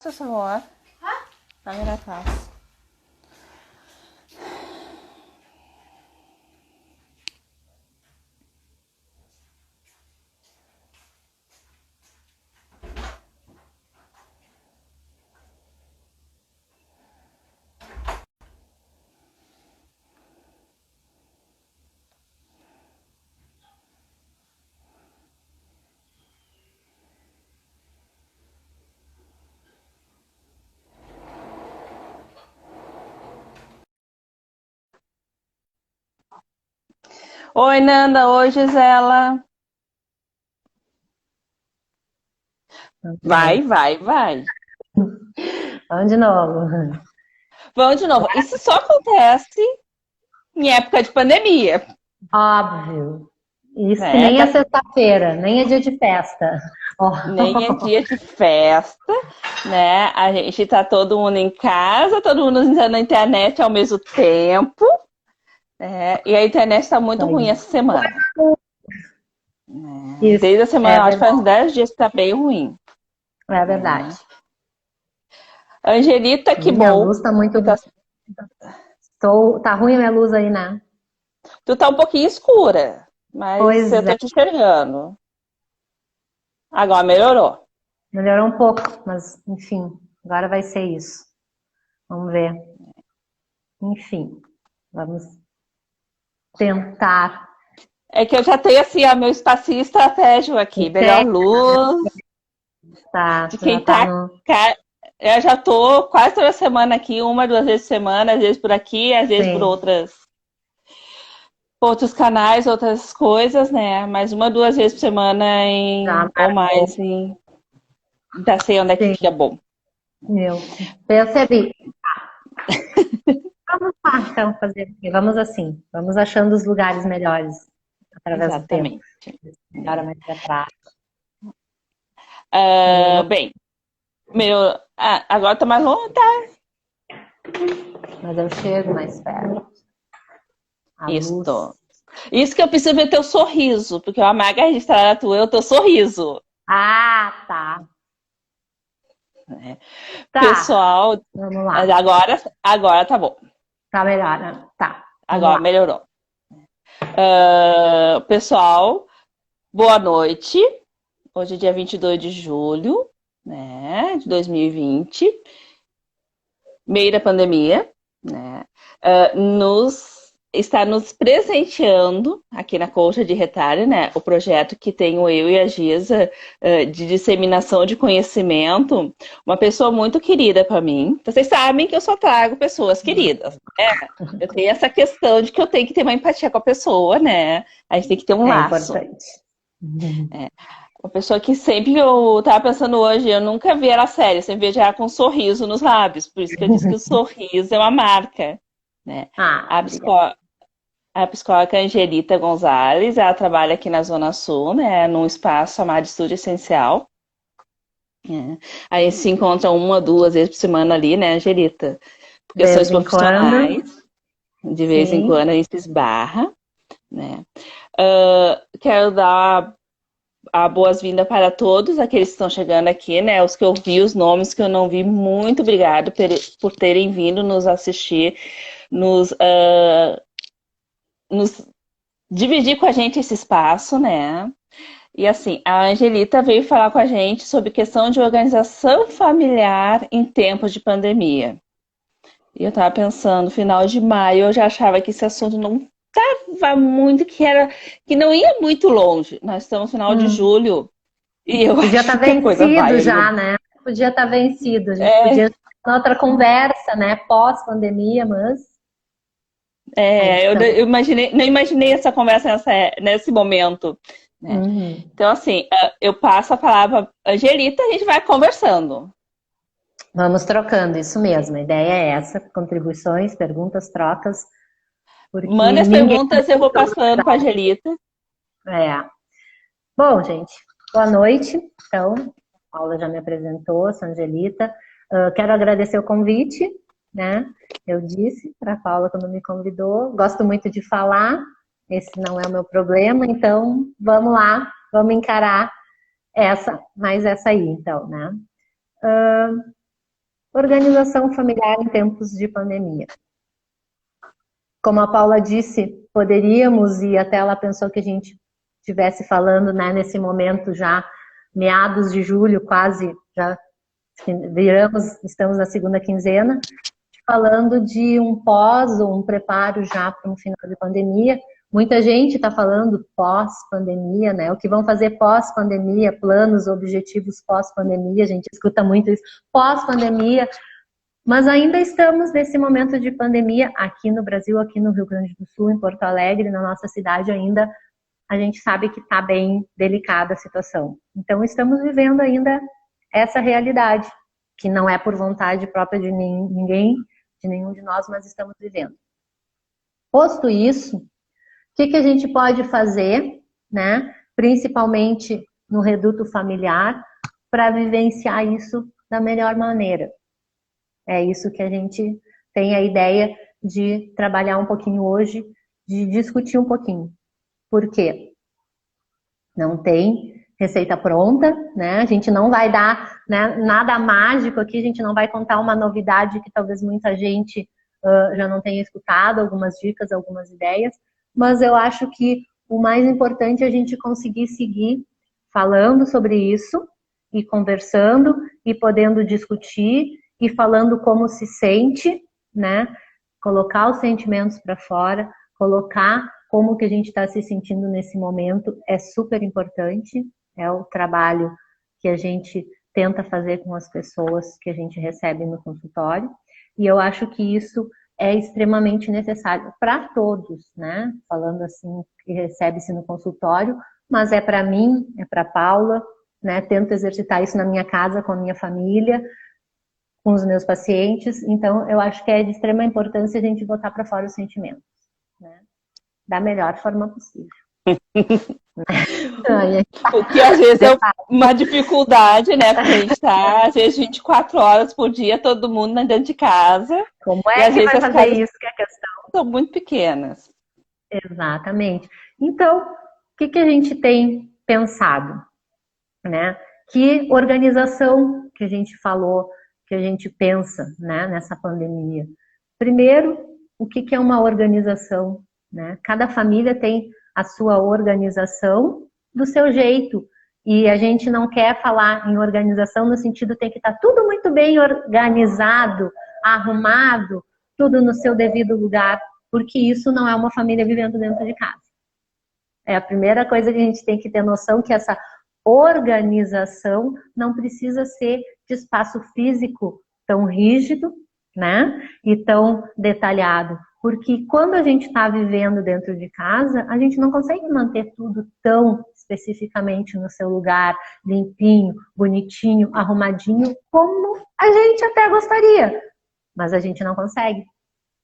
por favor. Dame la taza. Oi, Nanda. Oi, Gisela. Vai, vai, vai. Vamos de novo. Vamos de novo. Isso só acontece em época de pandemia, Óbvio. Isso que né? nem é sexta-feira, nem é dia de festa. Ó. Nem é dia de festa, né? A gente tá todo mundo em casa, todo mundo usando a internet ao mesmo tempo, né? E a internet tá Isso muito ruim aí. essa semana, né? Isso, Desde a é semana, acho que faz uns verdade. 10 dias que tá bem ruim, É verdade. né? Angelita, que Minha bom luz tá muito. que tá, Tá ruim a minha luz aí, né? tu tá um pouquinho escura, mas eu Pois é. tô te enxergando. Agora melhorou. Melhorou um pouco, mas enfim, agora vai ser isso. Vamos ver. Enfim, vamos tentar. É que eu já tenho assim, ó, meu espacinho estratégico aqui, O melhor técnico luz, tá, de já quem tá tá. no. Eu já tô quase toda semana aqui, uma, duas vezes por semana, às vezes por aqui, às vezes por Sim, outros canais, outras coisas, né? Mas uma, duas vezes por semana já ou marcou. mais já sei onde é que Sim, fica bom. meu. Percebi. Vamos lá, então, fazer o quê? Vamos assim, vamos achando os lugares melhores através do tempo. Exatamente. Melhora mais pra trás. Ah, Melhorou, bem, melhor. Ah, agora tá mais longe, tá? mas eu chego mais perto. A Isso. luz. Isso que eu preciso ver teu sorriso, porque a marca registrada tua é o teu sorriso. Ah, tá. Né? Tá. Pessoal, Vamos lá. agora tá bom. Tá melhor, né? Tá. Vamos Agora lá. melhorou. Pessoal, boa noite. Hoje é dia 22 de julho, né, de 2020, meio da pandemia, né? Está nos presenteando aqui na Colcha de Retalho, né? O projeto que tenho eu e a Giza de disseminação de conhecimento, uma pessoa muito querida para mim. Vocês sabem que eu só trago pessoas queridas, né? Eu tenho essa questão de que eu tenho que ter uma empatia com a pessoa, né? A gente tem que ter um É laço. importante. Uhum. Uma pessoa que sempre eu tava pensando hoje, eu nunca vi ela séria, eu sempre vejo ela com um sorriso nos lábios. Por isso que eu disse que o sorriso é uma marca, né? Ah, A, obrigada. psicó... a psicóloga Angelita Gonzalez, ela trabalha aqui na Zona Sul, né? Num espaço chamado Estúdio Essencial. Né? Aí se encontra uma, duas vezes por semana ali, né, Angelita? Por De questões vez em quando, profissionais, de vez em sim. quando a gente esbarra, né? Quero dar a boas-vindas para todos aqueles que estão chegando aqui, né? Os que eu vi, os nomes que eu não vi, muito obrigado por terem vindo nos assistir, nos dividir com a gente esse espaço, né? E assim, a Angelita veio falar com a gente sobre questão de organização familiar em tempos de pandemia. E eu estava pensando, final de maio, eu já achava que esse assunto não estava muito, que não ia muito longe. Nós estamos no final de Hum. julho. E eu Podia estar acho que a coisa vencido vai já, ainda. né? Podia estar vencido. A gente podia É, estar em outra conversa, né? Pós-pandemia, mas aí eu estamos. imaginei, não imaginei essa conversa nesse momento, né? Uhum. Então, assim, eu passo a palavra a Angelita, a gente vai conversando. Vamos trocando, isso mesmo. A ideia é essa: contribuições, perguntas, trocas, porque Manda as ninguém perguntas, eu vou passando para a Angelita. é. Bom, gente, boa noite. Então, a Paula já me apresentou, sou Angelita. Quero agradecer o convite, né? Eu disse para a Paula quando me convidou, gosto muito de falar, esse não é o meu problema, então vamos lá, vamos encarar essa, mais essa aí, então, né? organização familiar em tempos de pandemia. Como a Paula disse, poderíamos, e até ela pensou que a gente estivesse falando, né, nesse momento já, meados de julho, quase, já estamos na segunda quinzena, falando de um pós ou um preparo já para um final de pandemia. Muita gente está falando pós-pandemia, né? O que vão fazer pós-pandemia, planos, objetivos pós-pandemia, a gente escuta muito isso, pós-pandemia, mas ainda estamos nesse momento de pandemia aqui no Brasil, aqui no Rio Grande do Sul, em Porto Alegre, na nossa cidade ainda, a gente sabe que está bem delicada a situação. Então estamos vivendo ainda essa realidade, que não é por vontade própria de ninguém, de nenhum de nós, mas estamos vivendo. Posto isso, o que a gente pode fazer, né, principalmente no reduto familiar, para vivenciar isso da melhor maneira? É isso que a gente tem a ideia de trabalhar um pouquinho hoje, de discutir um pouquinho. Por quê? Não tem receita pronta, né? A gente não vai dar, né, nada mágico aqui, a gente não vai contar uma novidade que talvez muita gente já não tenha escutado, algumas dicas, algumas ideias, mas eu acho que o mais importante é a gente conseguir seguir falando sobre isso e conversando e podendo discutir e falando como se sente, né? Colocar os sentimentos para fora, colocar como que a gente está se sentindo nesse momento é super importante. É o trabalho que a gente tenta fazer com as pessoas que a gente recebe no consultório. E eu acho que isso é extremamente necessário para todos, né? Falando assim, que recebe-se no consultório, mas é para mim, é para Paula, né? Tento exercitar isso na minha casa, com a minha família, com os meus pacientes. Então, eu acho que é de extrema importância a gente botar para fora os sentimentos, né? Da melhor forma possível. O que às vezes é uma dificuldade, né? Porque a gente está, às vezes, 24 horas por dia, todo mundo dentro de casa. Como é que às vezes vai fazer isso que é a questão? São muito pequenas. Exatamente. Então, o que a gente tem pensado, né? Que organização que a gente falou, que a gente pensa, né, nessa pandemia? Primeiro, o que é uma organização, né? Cada família tem a sua organização do seu jeito. E a gente não quer falar em organização no sentido tem que estar tudo muito bem organizado, arrumado, tudo no seu devido lugar, porque isso não é uma família vivendo dentro de casa. É a primeira coisa que a gente tem que ter noção, que essa organização não precisa ser de espaço físico tão rígido, né? E tão detalhado. Porque quando a gente está vivendo dentro de casa, a gente não consegue manter tudo tão especificamente no seu lugar, limpinho, bonitinho, arrumadinho, como a gente até gostaria. Mas a gente não consegue,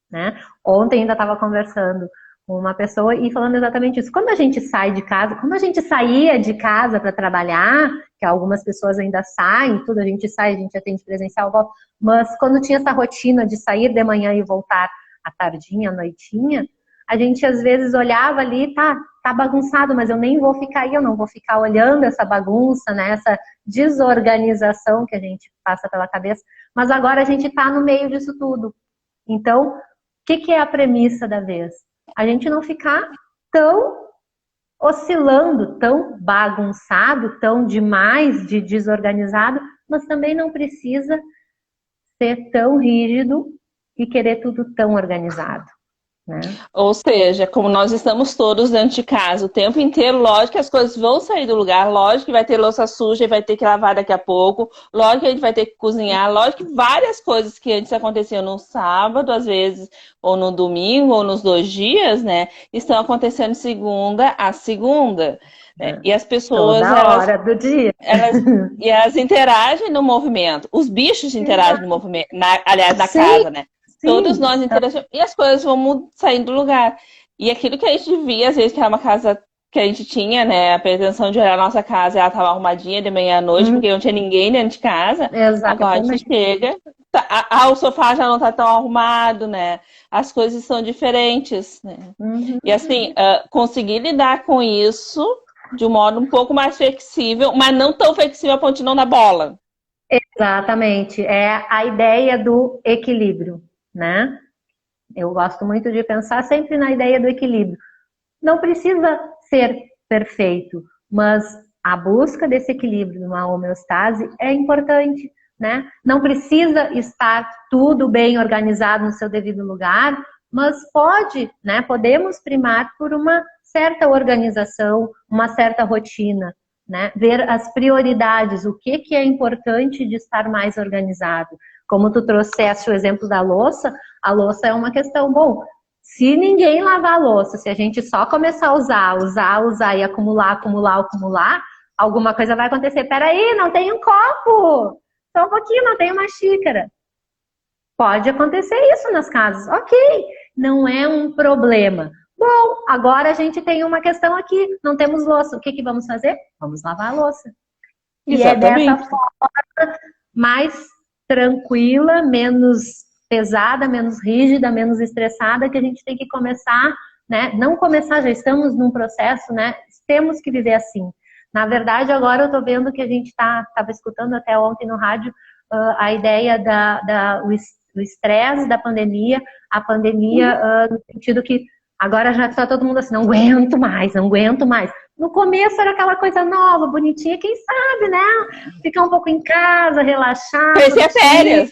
né? Ontem ainda estava conversando com uma pessoa e falando exatamente isso. Quando a gente sai de casa, quando a gente saía de casa para trabalhar, que algumas pessoas ainda saem, tudo a gente sai, a gente atende presencial, mas quando tinha essa rotina de sair de manhã e voltar à tardinha, à noitinha, a gente às vezes olhava ali, tá bagunçado, mas eu nem vou ficar aí, eu não vou ficar olhando essa bagunça, né, essa desorganização que a gente passa pela cabeça, mas agora a gente está no meio disso tudo. Então, o que é a premissa da vez? A gente não ficar tão oscilando, tão bagunçado, tão demais de desorganizado, mas também não precisa ser tão rígido e querer tudo tão organizado, né? Ou seja, como nós estamos todos dentro de casa o tempo inteiro, lógico que as coisas vão sair do lugar, lógico que vai ter louça suja e vai ter que lavar daqui a pouco, lógico que a gente vai ter que cozinhar, lógico que várias coisas que antes aconteciam no sábado, às vezes, ou no domingo, ou nos 2 dias, né, estão acontecendo de segunda a segunda. Né? E as pessoas, toda hora do dia. Elas interagem no movimento, os bichos interagem no movimento, aliás, na casa, né? Sim. Todos nós interagimos e as coisas vão saindo do lugar. E aquilo que a gente via, às vezes, que era uma casa que a gente tinha, né? A pretensão de olhar a nossa casa, ela estava arrumadinha de manhã à noite, porque não tinha ninguém dentro de casa. Exatamente. Agora a gente chega, o sofá já não está tão arrumado, né? As coisas são diferentes, né? E assim, conseguir lidar com isso de um modo um pouco mais flexível, mas não tão flexível a ponto de não dar bola. Exatamente, é a ideia do equilíbrio, né? Eu gosto muito de pensar sempre na ideia do equilíbrio. Não precisa ser perfeito, mas a busca desse equilíbrio numa homeostase é importante, né? Não precisa estar tudo bem organizado no seu devido lugar, mas pode, né? Podemos primar por uma certa organização, uma certa rotina, né? Ver as prioridades, o que é importante de estar mais organizado. Como tu trouxeste o exemplo da louça, a louça é uma questão, bom, se ninguém lavar a louça, se a gente só começar a usar e acumular, alguma coisa vai acontecer. Peraí, não tem um copo! Só um pouquinho, não tem uma xícara. Pode acontecer isso nas casas, ok, não é um problema. Bom, agora a gente tem uma questão aqui, não temos louça, o que vamos fazer? Vamos lavar a louça. E é dessa Exatamente. forma mais tranquila, menos pesada, menos rígida, menos estressada que a gente tem que começar, né? Não começar, já estamos num processo, né? Temos que viver assim. Na verdade, agora eu tô vendo que a gente estava escutando até ontem no rádio a ideia o estresse da pandemia, a pandemia no sentido que agora já está todo mundo assim, não aguento mais, não aguento mais. No começo era aquela coisa nova, bonitinha, quem sabe, né? Ficar um pouco em casa, relaxar, Parecia curtir. férias.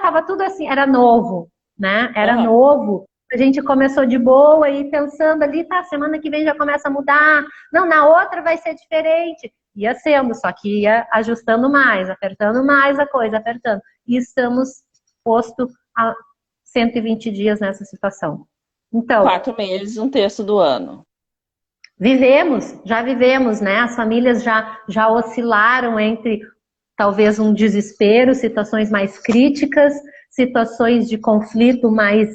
Tava tudo assim, era novo, né? Era Aham. novo. A gente começou de boa e pensando ali, tá, semana que vem já começa a mudar. Não, na outra vai ser diferente. Ia sendo, só que ia ajustando mais, apertando mais a coisa, apertando. E estamos posto a 120 dias nessa situação. Então, 4 meses, um terço do ano. já vivemos, né? As famílias já oscilaram entre talvez um desespero, situações mais críticas, situações de conflito mais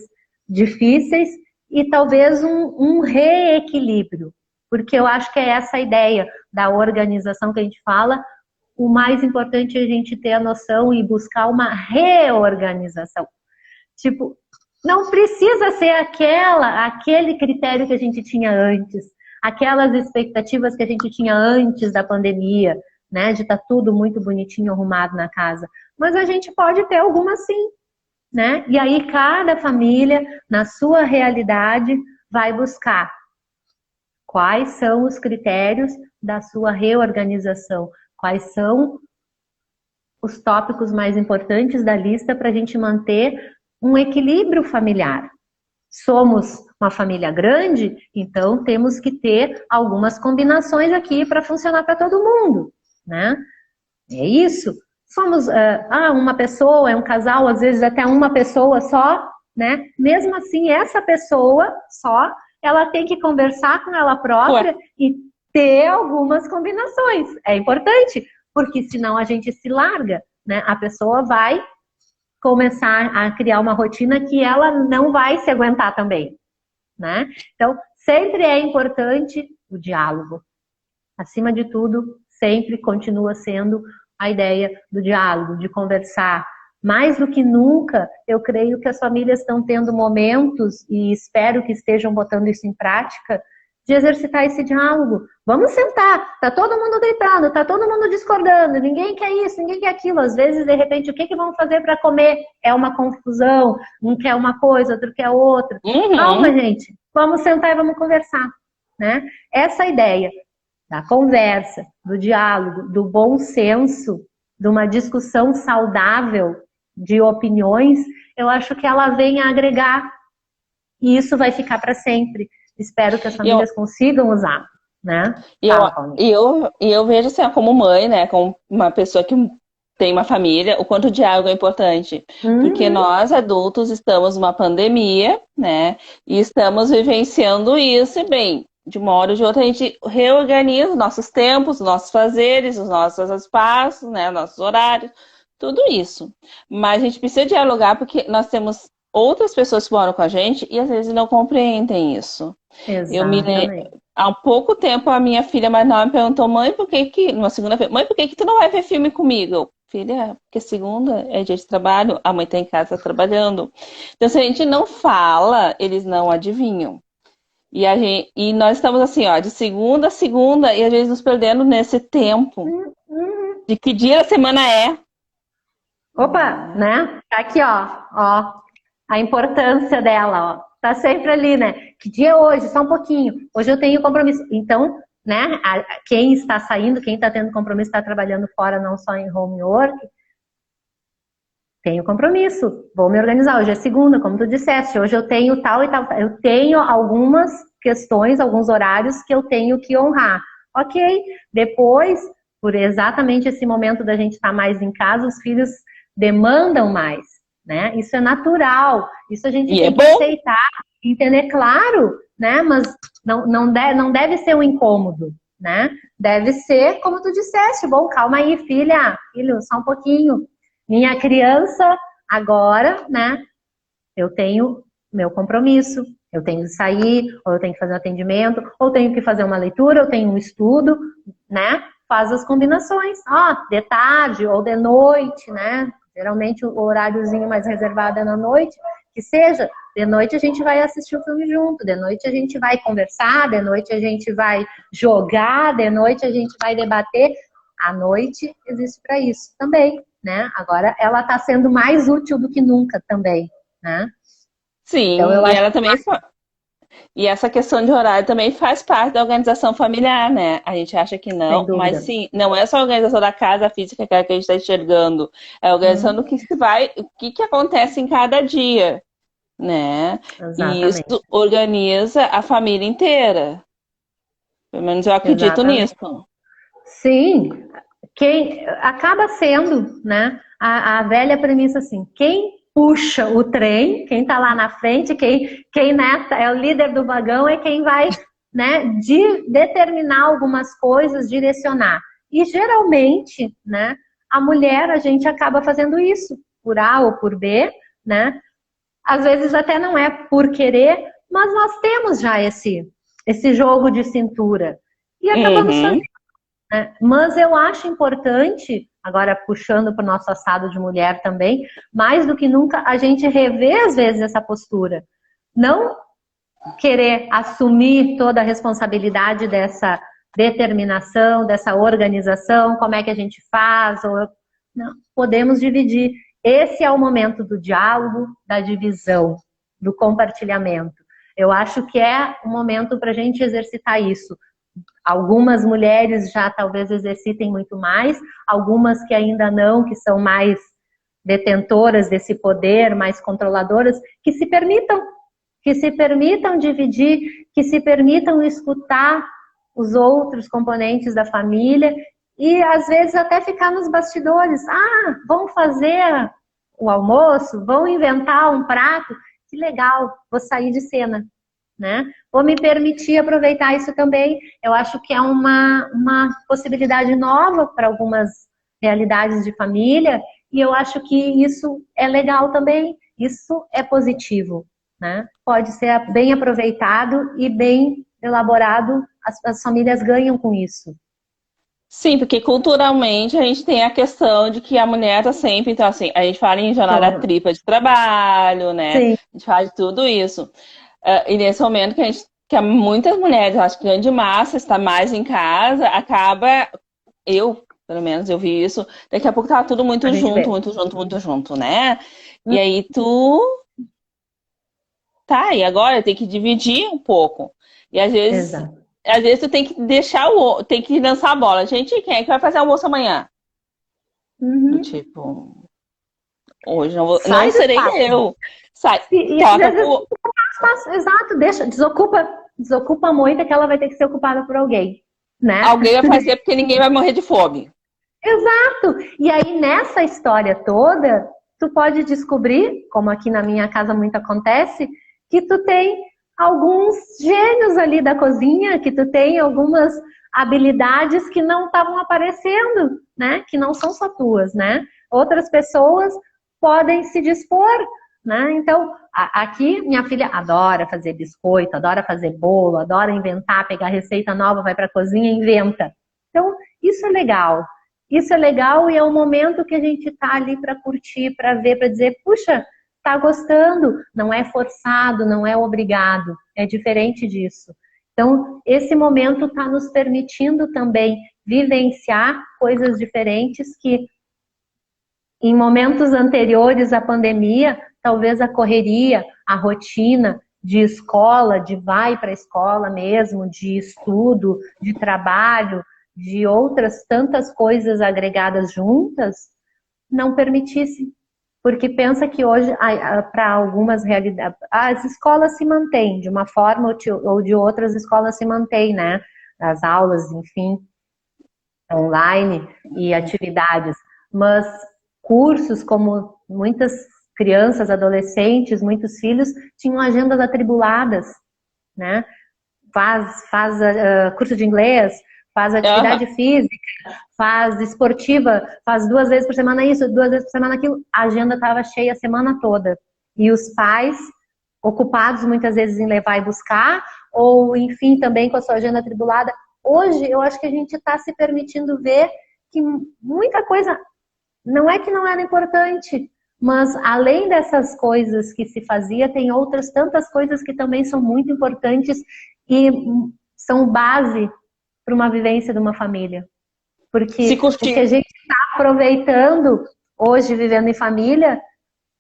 difíceis e talvez um reequilíbrio, porque eu acho que é essa a ideia da organização que a gente fala. O mais importante é a gente ter a noção e buscar uma reorganização. Tipo, não precisa ser aquele critério que a gente tinha antes, aquelas expectativas que a gente tinha antes da pandemia, né? De estar tudo muito bonitinho, arrumado na casa. Mas a gente pode ter algumas sim, né? E aí cada família, na sua realidade, vai buscar quais são os critérios da sua reorganização, quais são os tópicos mais importantes da lista para a gente manter um equilíbrio familiar. Somos uma família grande, então temos que ter algumas combinações aqui para funcionar para todo mundo, né? É isso. Somos uma pessoa, é um casal, às vezes até uma pessoa só, né? Mesmo assim, essa pessoa só, ela tem que conversar com ela própria Ué. e ter algumas combinações. É importante, porque senão a gente se larga, né? A pessoa vai começar a criar uma rotina que ela não vai se aguentar também, né? Então, sempre é importante o diálogo. Acima de tudo, sempre continua sendo a ideia do diálogo, de conversar. Mais do que nunca, eu creio que as famílias estão tendo momentos, e espero que estejam botando isso em prática, de exercitar esse diálogo. Vamos sentar, tá todo mundo deitando, tá todo mundo discordando, ninguém quer isso, ninguém quer aquilo. Às vezes, de repente, o que vamos fazer para comer? É uma confusão, um quer uma coisa, outro quer outra. Calma, Uhum. gente, vamos sentar e vamos conversar, né? Essa ideia da conversa, do diálogo, do bom senso, de uma discussão saudável de opiniões, eu acho que ela vem a agregar e isso vai ficar para sempre. Espero que as E eu, famílias consigam usar, né? e eu, Fala, Paulinho. e eu vejo assim, ó, como mãe, né, como uma pessoa que tem uma família, o quanto o diálogo é importante. Porque Uhum, nós, adultos, estamos numa pandemia, né, e estamos vivenciando isso, e bem, de uma hora ou de outra, a gente reorganiza os nossos tempos, os nossos fazeres, os nossos espaços, né, nossos horários, tudo isso. Mas a gente precisa dialogar porque nós temos outras pessoas que moram com a gente e às vezes não compreendem isso. Eu me lembro, exatamente. há pouco tempo a minha filha mais nova me perguntou, mãe, numa segunda-feira, mãe, por que que tu não vai ver filme comigo? Eu, filha, porque segunda é dia de trabalho, a mãe tá em casa trabalhando. Então, se a gente não fala, eles não adivinham. E nós estamos assim, ó, de segunda a segunda, e às vezes nos perdendo nesse tempo. Uhum. De que dia da semana é? Opa, né? Tá aqui, ó, a importância dela, ó. Tá sempre ali, né? Que dia é hoje? Só um pouquinho. Hoje eu tenho compromisso. Então, né? Quem está saindo, quem está tendo compromisso, está trabalhando fora, não só em home work, tenho compromisso. Vou me organizar. Hoje é segunda, como tu disseste. Hoje eu tenho tal e tal. Eu tenho algumas questões, alguns horários que eu tenho que honrar. Ok. Depois, por exatamente esse momento da gente estar mais em casa, os filhos demandam mais, né? Isso é natural, isso a gente E tem é que bom. aceitar, entender, claro, né? Mas não deve ser um incômodo, né? Deve ser, como tu disseste, bom, calma aí, filho, só um pouquinho. Minha criança, agora, né? Eu tenho meu compromisso, eu tenho que sair, ou eu tenho que fazer um atendimento, ou tenho que fazer uma leitura, ou tenho um estudo, né? Faz as combinações, de tarde ou de noite, né? Geralmente o horáriozinho mais reservado é na noite, que seja, de noite a gente vai assistir o filme junto, de noite a gente vai conversar, de noite a gente vai jogar, de noite a gente vai debater. A noite existe para isso também, né? Agora ela está sendo mais útil do que nunca também, né? Então eu Sim, e acho ela também. E essa questão de horário também faz parte da organização familiar, né? A gente acha que sem não, mas dúvida. sim, não é só a organização da casa física que a gente está enxergando, é a organização do que se vai, o que que acontece em cada dia, né? E isso Exatamente. organiza a família inteira. Pelo menos eu acredito Exatamente. nisso. Sim, quem acaba sendo, né? A velha premissa assim, quem puxa o trem, quem está lá na frente, quem né, é o líder do vagão, é quem vai, né, determinar algumas coisas, direcionar. E geralmente, né, a mulher, a gente acaba fazendo isso, por A ou por B, né? Às vezes até não é por querer, mas nós temos já esse jogo de cintura. E acabamos fazendo, Uhum. né? Mas eu acho importante, agora puxando para o nosso assado de mulher também, mais do que nunca, a gente rever às vezes essa postura. Não querer assumir toda a responsabilidade dessa determinação, dessa organização, como é que a gente faz, não, podemos dividir. Esse é o momento do diálogo, da divisão, do compartilhamento. Eu acho que é o momento para a gente exercitar isso. Algumas mulheres já talvez exercitem muito mais, algumas que ainda não, que são mais detentoras desse poder, mais controladoras, que se permitam dividir, que se permitam escutar os outros componentes da família e às vezes até ficar nos bastidores. Vão fazer o almoço, vão inventar um prato, que legal, vou sair de cena, né? Vou me permitir aproveitar isso também. Eu acho que é uma possibilidade nova para algumas realidades de família e eu acho que isso é legal também. Isso é positivo, né? Pode ser bem aproveitado e bem elaborado. As famílias ganham com isso. Sim, porque culturalmente a gente tem a questão de que a mulher tá sempre, então assim, a gente fala em jornada Toma. tripla de trabalho, né? Sim. A gente fala de tudo isso. E nesse momento que muitas mulheres, acho que grande massa está mais em casa, acaba, eu, pelo menos, eu vi isso, daqui a pouco tá tudo A muito gente junto, vê. muito junto, muito junto, né? E aí tu, tá, e agora tem que dividir um pouco. E Exato. às vezes tu tem que tem que lançar a bola. Gente, quem é que vai fazer almoço amanhã? Do Uhum. tipo, hoje não Sai do serei espaço. eu. Sai, E às toca vezes pro. espaço, exato, desocupa a moita que ela vai ter que ser ocupada por alguém, né? Alguém vai fazer porque ninguém vai morrer de fome. Exato! E aí, nessa história toda, tu pode descobrir, como aqui na minha casa muito acontece, que tu tem alguns gênios ali da cozinha, que tu tem algumas habilidades que não estavam aparecendo, né? Que não são só tuas, né? Outras pessoas podem se dispor, né? Então, aqui minha filha adora fazer biscoito, adora fazer bolo, adora inventar, pegar receita nova, vai para a cozinha e inventa. Então, isso é legal. Isso é legal e é um momento que a gente está ali para curtir, para ver, para dizer, puxa, tá gostando, não é forçado, não é obrigado, é diferente disso. Então, esse momento está nos permitindo também vivenciar coisas diferentes que em momentos anteriores à pandemia, talvez a correria, a rotina de escola, de vai para a escola mesmo, de estudo, de trabalho, de outras tantas coisas agregadas juntas, não permitisse. Porque pensa que hoje, para algumas realidades, as escolas se mantêm, de uma forma ou de outra, as escolas se mantêm, né? As aulas, enfim, online e atividades. Mas cursos, como muitas crianças, adolescentes, muitos filhos, tinham agendas atribuladas, né? Faz curso de inglês, faz atividade física, faz esportiva, faz 2 vezes por semana isso, 2 vezes por semana aquilo. A agenda estava cheia a semana toda. E os pais, ocupados muitas vezes em levar e buscar, ou enfim, também com a sua agenda atribulada. Hoje, eu acho que a gente está se permitindo ver que muita coisa, não é que não era importante, mas além dessas coisas que se fazia, tem outras tantas coisas que também são muito importantes e são base para uma vivência de uma família. Porque o que a gente está aproveitando hoje, vivendo em família,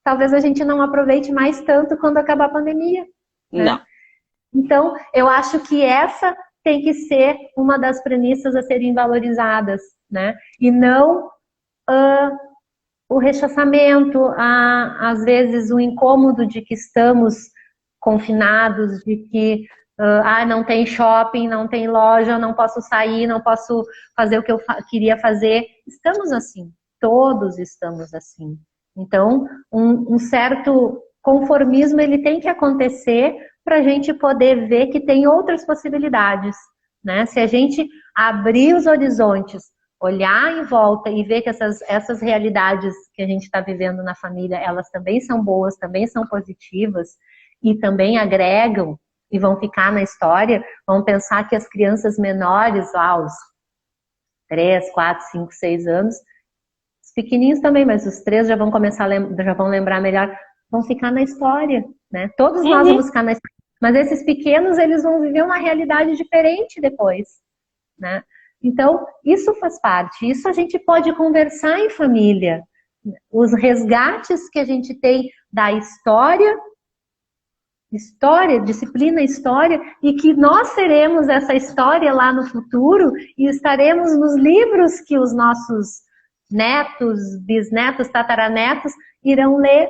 talvez a gente não aproveite mais tanto quando acabar a pandemia. Né? Não. Então, eu acho que essa tem que ser uma das premissas a serem valorizadas, né? E não o rechaçamento, às vezes o incômodo de que estamos confinados, de que não tem shopping, não tem loja, não posso sair, não posso fazer o que eu queria fazer. Estamos assim, todos estamos assim. Então, um certo conformismo ele tem que acontecer para a gente poder ver que tem outras possibilidades, né? Se a gente abrir os horizontes, olhar em volta e ver que essas realidades que a gente está vivendo na família, elas também são boas, também são positivas e também agregam e vão ficar na história, vão pensar que as crianças menores, aos 3, 4, 5, 6 anos, os pequenininhos também, mas os 3 já vão começar já vão lembrar melhor, vão ficar na história, né? Todos nós vamos ficar na história, mas esses pequenos, eles vão viver uma realidade diferente depois, né? Então, isso faz parte, isso a gente pode conversar em família. Os resgates que a gente tem da história, disciplina história, e que nós seremos essa história lá no futuro e estaremos nos livros que os nossos netos, bisnetos, tataranetos irão ler.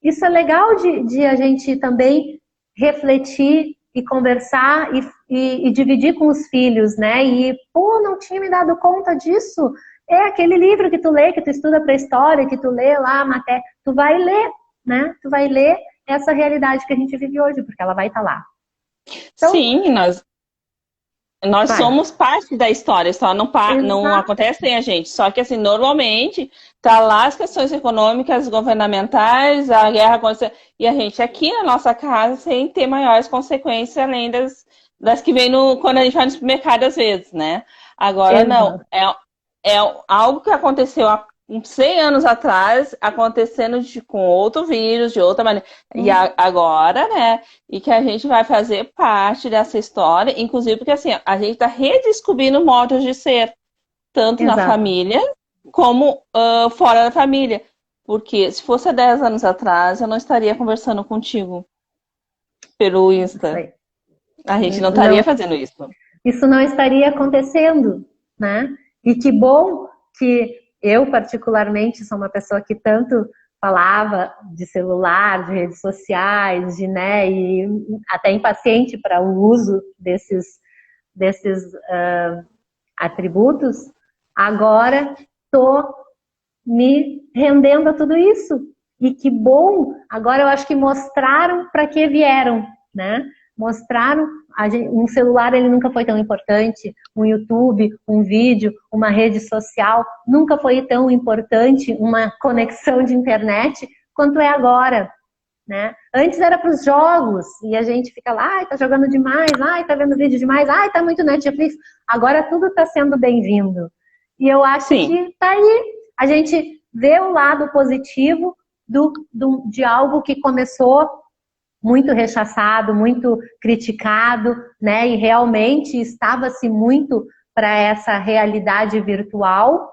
Isso é legal de a gente também refletir e conversar e dividir com os filhos, né? E, não tinha me dado conta disso. É aquele livro que tu lê, que tu estuda para história, que tu lê lá a matéria. Tu vai ler, né? Tu vai ler essa realidade que a gente vive hoje, porque ela vai estar lá. Então, sim, nós somos parte da história, só não acontece sem a gente. Só que, assim, normalmente, tá lá as questões econômicas, governamentais, a guerra acontecendo, e a gente aqui na nossa casa sem ter maiores consequências, além das que vem quando a gente vai no supermercado às vezes, né? Agora, não. É algo que aconteceu há 100 anos atrás, acontecendo com outro vírus, de outra maneira. E agora, né? E que a gente vai fazer parte dessa história, inclusive porque assim, a gente está redescobrindo modos de ser, tanto na família como fora da família. Porque se fosse há 10 anos atrás, eu não estaria conversando contigo pelo Insta. A gente não estaria fazendo isso. Isso não estaria acontecendo, né? E que bom que eu, particularmente, sou uma pessoa que tanto falava de celular, de redes sociais, né, e até impaciente para o uso desses atributos. Agora estou me rendendo a tudo isso. E que bom! Agora eu acho que mostraram para que vieram, né? Mostraram, um celular ele nunca foi tão importante, um YouTube, um vídeo, uma rede social, nunca foi tão importante, uma conexão de internet, quanto é agora, né? Antes era para os jogos, e a gente fica lá, ai, tá jogando demais, ai, tá vendo vídeo demais, ai, tá muito Netflix. Agora tudo está sendo bem-vindo. E eu acho que tá aí, a gente vê o lado positivo de algo que começou muito rechaçado, muito criticado, né? E realmente estava-se muito para essa realidade virtual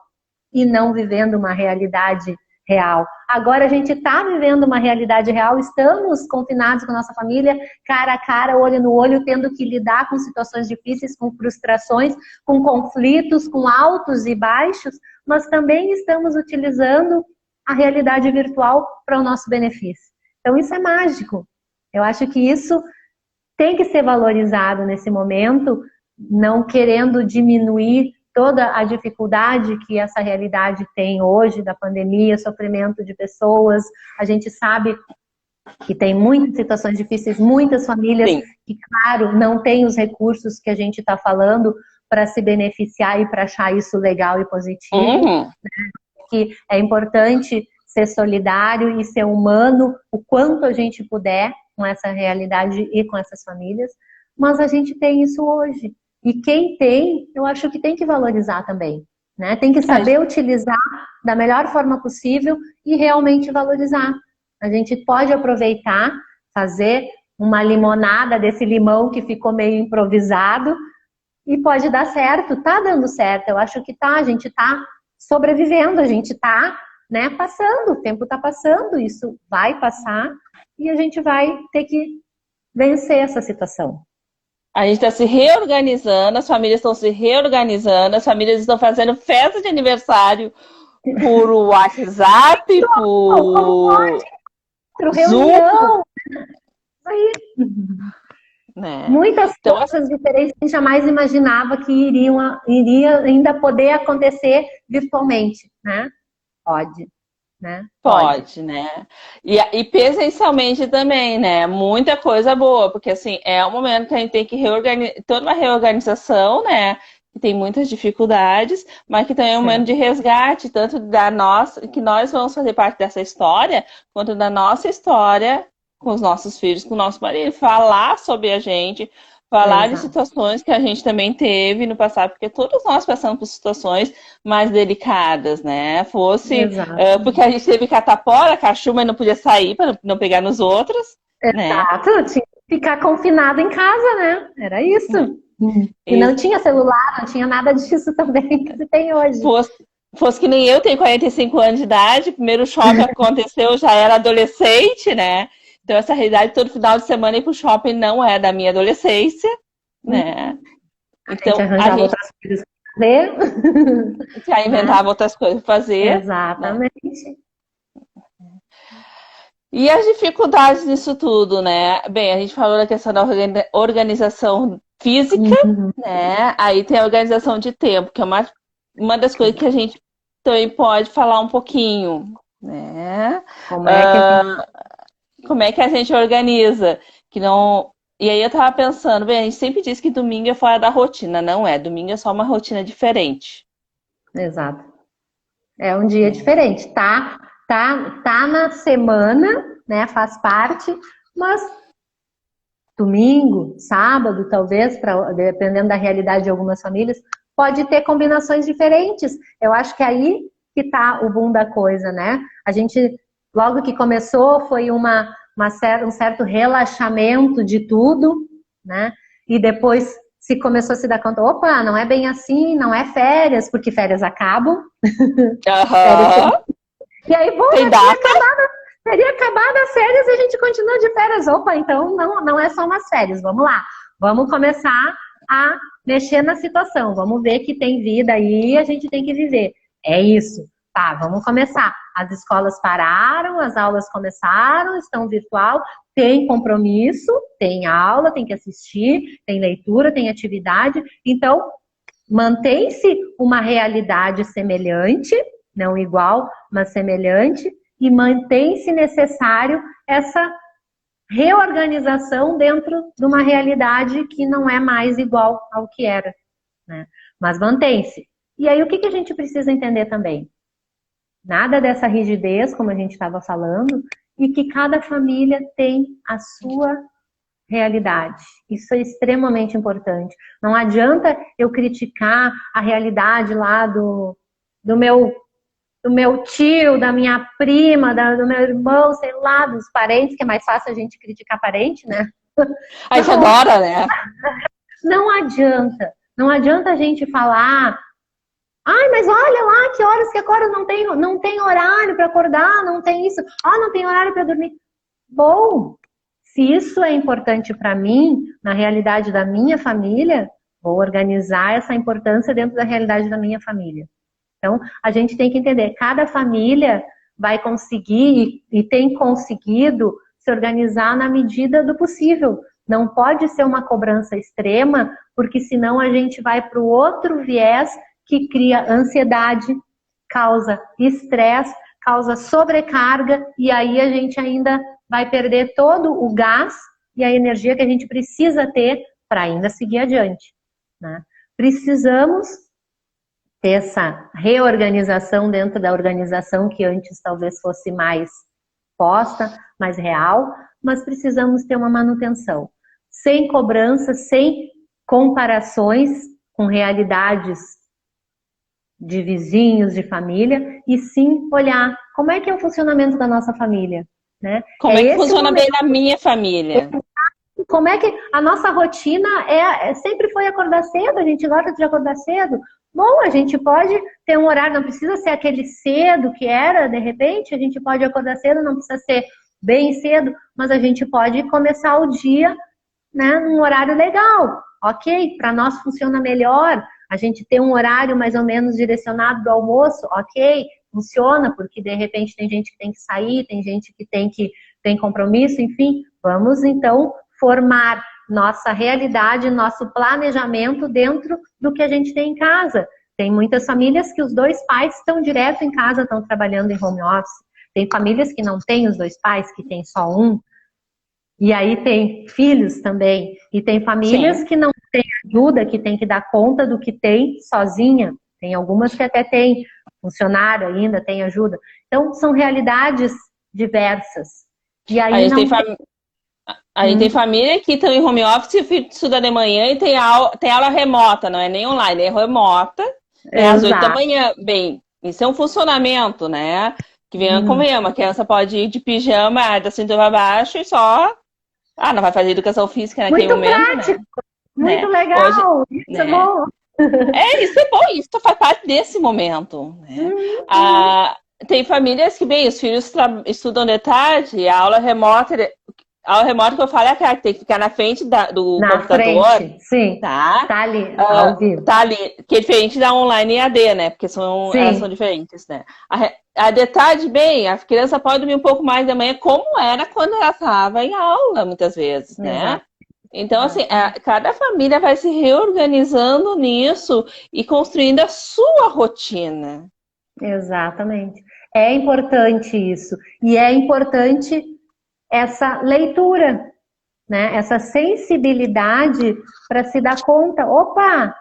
e não vivendo uma realidade real. Agora a gente está vivendo uma realidade real, estamos confinados com a nossa família, cara a cara, olho no olho, tendo que lidar com situações difíceis, com frustrações, com conflitos, com altos e baixos, mas também estamos utilizando a realidade virtual para o nosso benefício. Então isso é mágico. Eu acho que isso tem que ser valorizado nesse momento, não querendo diminuir toda a dificuldade que essa realidade tem hoje, da pandemia, sofrimento de pessoas. A gente sabe que tem muitas situações difíceis, muitas famílias Sim. que, claro, não têm os recursos que a gente está falando para se beneficiar e para achar isso legal e positivo. Uhum. Que é importante ser solidário e ser humano o quanto a gente puder com essa realidade e com essas famílias, mas a gente tem isso hoje. E quem tem, eu acho que tem que valorizar também, né? Tem que saber utilizar da melhor forma possível e realmente valorizar. A gente pode aproveitar, fazer uma limonada desse limão que ficou meio improvisado e pode dar certo, tá dando certo. Eu acho que tá, a gente tá sobrevivendo, a gente tá, né, passando, o tempo tá passando, isso vai passar e a gente vai ter que vencer essa situação. A gente está se reorganizando, as famílias estão se reorganizando, as famílias estão fazendo festa de aniversário por WhatsApp, por reunião. Aí. Né? Muitas coisas diferentes que a gente jamais imaginava que iria ainda poder acontecer virtualmente, né? Pode. Né? Pode, né? E presencialmente também, né? Muita coisa boa, porque assim, é um momento que a gente tem que reorganizar, toda uma reorganização, né? Que tem muitas dificuldades, mas que também é um momento de resgate, tanto da nossa, que nós vamos fazer parte dessa história, quanto da nossa história com os nossos filhos, com o nosso marido, falar sobre a gente, falar de situações que a gente também teve no passado, porque todos nós passamos por situações mais delicadas, né? Porque a gente teve catapora, cachumba e não podia sair para não pegar nos outros. Exato, né? Tinha que ficar confinado em casa, né? Era isso. E isso. Não tinha celular, não tinha nada disso também que se tem hoje. Fosse que nem eu, tenho 45 anos de idade, primeiro shopping aconteceu, já era adolescente, né? Então, essa realidade, todo final de semana ir pro shopping não é da minha adolescência, né? Então, a gente arranjava outras coisas pra fazer. Já inventava outras coisas pra fazer. Exatamente. Né? E as dificuldades nisso tudo, né? Bem, a gente falou da questão da organização física, né? Aí tem a organização de tempo, que é uma das coisas que a gente também pode falar um pouquinho, né? Como é que a gente organiza? Que não... E aí eu tava pensando, bem, a gente sempre diz que domingo é fora da rotina. Não é, domingo é só uma rotina diferente. Exato. É um dia diferente. Tá na semana, né? Faz parte, mas domingo, sábado, talvez, dependendo da realidade de algumas famílias, pode ter combinações diferentes. Eu acho que aí que tá o boom da coisa, né? A gente, logo que começou, foi um certo relaxamento de tudo, né? E depois se começou a se dar conta, opa, não é bem assim, não é férias, porque férias acabam. E aí, bom, teria acabado as férias e a gente continua de férias. Opa, então não é só umas férias, vamos lá. Vamos começar a mexer na situação, vamos ver que tem vida aí e a gente tem que viver. É isso. Tá, vamos começar. As escolas pararam, as aulas começaram, estão virtual, tem compromisso, tem aula, tem que assistir, tem leitura, tem atividade. Então, mantém-se uma realidade semelhante, não igual, mas semelhante, e mantém-se necessário essa reorganização dentro de uma realidade que não é mais igual ao que era, né? Mas mantém-se. E aí, o que a gente precisa entender também? Nada dessa rigidez, como a gente estava falando, e que cada família tem a sua realidade. Isso é extremamente importante. Não adianta eu criticar a realidade lá do meu tio, da minha prima, do meu irmão, sei lá, dos parentes, que é mais fácil a gente criticar parente, né? A gente adora, né? Não adianta. Não adianta a gente falar, ai, mas olha lá, que horas que acorda, não tem horário para acordar, não tem isso, não tem horário para dormir. Bom, se isso é importante para mim, na realidade da minha família, vou organizar essa importância dentro da realidade da minha família. Então, a gente tem que entender, cada família vai conseguir e tem conseguido se organizar na medida do possível. Não pode ser uma cobrança extrema, porque senão a gente vai para o outro viés que cria ansiedade, causa estresse, causa sobrecarga, e aí a gente ainda vai perder todo o gás e a energia que a gente precisa ter para ainda seguir adiante, né? Precisamos ter essa reorganização dentro da organização que antes talvez fosse mais posta, mais real, mas precisamos ter uma manutenção, sem cobrança, sem comparações com realidades de vizinhos, de família, e sim olhar como é que é o funcionamento da nossa família, né? Como é que funciona bem na minha família? Como é que a nossa rotina sempre foi acordar cedo, a gente gosta de acordar cedo. Bom, a gente pode ter um horário, não precisa ser aquele cedo que era, de repente, a gente pode acordar cedo, não precisa ser bem cedo, mas a gente pode começar o dia, né, num horário legal, ok? Para nós funciona melhor, a gente ter um horário mais ou menos direcionado do almoço, ok? Funciona, porque de repente tem gente que tem que sair, tem gente que tem compromisso, enfim, vamos então formar nossa realidade, nosso planejamento dentro do que a gente tem em casa. Tem muitas famílias que os dois pais estão direto em casa, estão trabalhando em home office. Tem famílias que não têm os dois pais, que tem só um. E aí tem filhos também. E tem famílias Sim. que não têm ajuda, que tem que dar conta do que tem sozinha. Tem algumas que até têm funcionário ainda, tem ajuda. Então, são realidades diversas. E aí A gente tem família que estão em home office, o filho estuda de manhã e tem aula remota, não é nem online, é remota, às 8 da manhã. Bem, isso é um funcionamento, né? Que vem convenhamos, a criança pode ir de pijama da cintura para baixo e só... não vai fazer educação física naquele momento, prático, né? Muito legal, hoje, isso é bom. Isso é bom, isso faz parte desse momento, né? Tem famílias que, bem, os filhos estudam de tarde, a aula remota que eu falo é aquela que tem que ficar na frente do computador. Frente, sim. Tá ali, ao vivo. Tá ali, que é diferente da online e AD, né? Porque elas são diferentes, né? A de tarde, bem, a criança pode dormir um pouco mais da manhã, como era quando ela estava em aula, muitas vezes, né? Então, assim, cada família vai se reorganizando nisso e construindo a sua rotina. Exatamente. É importante isso. E é importante essa leitura, né? Essa sensibilidade para se dar conta. Opa,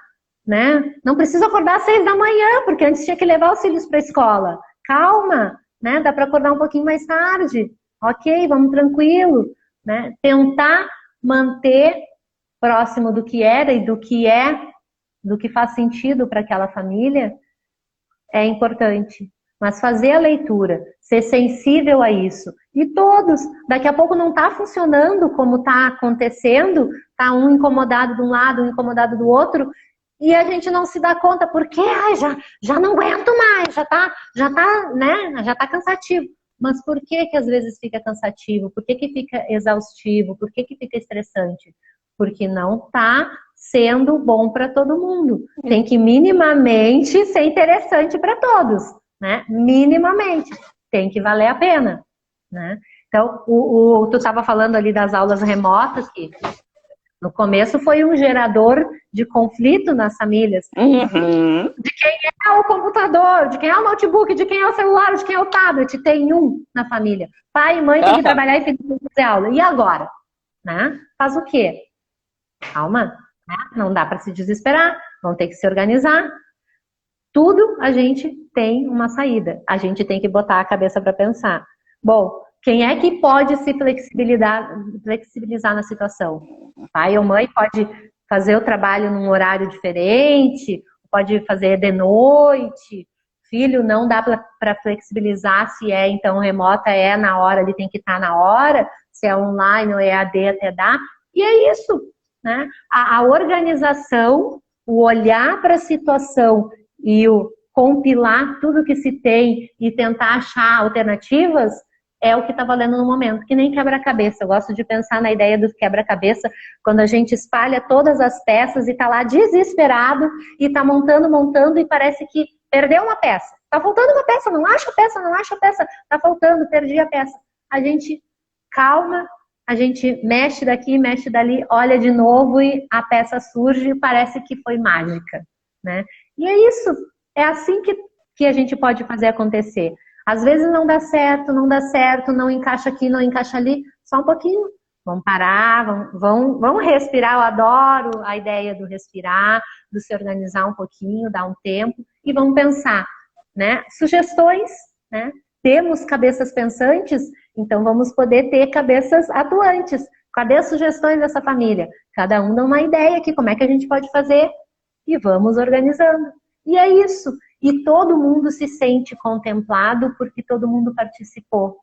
né? Não preciso acordar às 6 da manhã, porque antes tinha que levar os filhos para a escola. Calma, né? Dá para acordar um pouquinho mais tarde. Ok, vamos tranquilo, né? Tentar manter próximo do que era e do que faz sentido para aquela família é importante. Mas fazer a leitura, ser sensível a isso. E todos, daqui a pouco não está funcionando como está acontecendo, está um incomodado de um lado, um incomodado do outro, e a gente não se dá conta, porque já não aguento mais, já tá cansativo. Mas por que às vezes fica cansativo? Por que fica exaustivo? Por que fica estressante? Porque não está sendo bom para todo mundo. Tem que minimamente ser interessante para todos, né? Minimamente. Tem que valer a pena, né? Então, tu estava falando ali das aulas remotas, que no começo foi um gerador de conflito nas famílias. De quem é o computador, de quem é o notebook, de quem é o celular, de quem é o tablet. Tem um na família. Pai e mãe têm que trabalhar e filho tem que fazer aula. E agora? Né? Faz o quê? Calma, né? Não dá para se desesperar. Vão ter que se organizar. Tudo a gente tem uma saída. A gente tem que botar a cabeça para pensar. Bom, quem é que pode se flexibilizar na situação? Pai ou mãe pode fazer o trabalho num horário diferente, pode fazer de noite. Filho, não dá para flexibilizar se é então remota, é na hora, ele tem que estar na hora, se é online ou é AD até dá. E é isso, né? A organização o olhar para a situação e o compilar tudo que se tem e tentar achar alternativas é o que está valendo no momento, que nem quebra-cabeça. Eu gosto de pensar na ideia do quebra-cabeça, quando a gente espalha todas as peças e está lá desesperado e está montando, montando e parece que perdeu uma peça. Está faltando uma peça, não acha a peça, não acha a peça, está faltando, perdi a peça. A gente calma, a gente mexe daqui, mexe dali, olha de novo e a peça surge e parece que foi mágica, né? E é isso, é assim que a gente pode fazer acontecer. Às vezes não dá certo, não encaixa aqui, não encaixa ali, só um pouquinho. Vamos parar, vamos respirar, eu adoro a ideia do respirar, do se organizar um pouquinho, dar um tempo, e vamos pensar, né? Sugestões, né? Temos cabeças pensantes, então vamos poder ter cabeças atuantes. Cadê as sugestões dessa família? Cada um dá uma ideia aqui, como é que a gente pode fazer? E vamos organizando. E é isso. E todo mundo se sente contemplado porque todo mundo participou.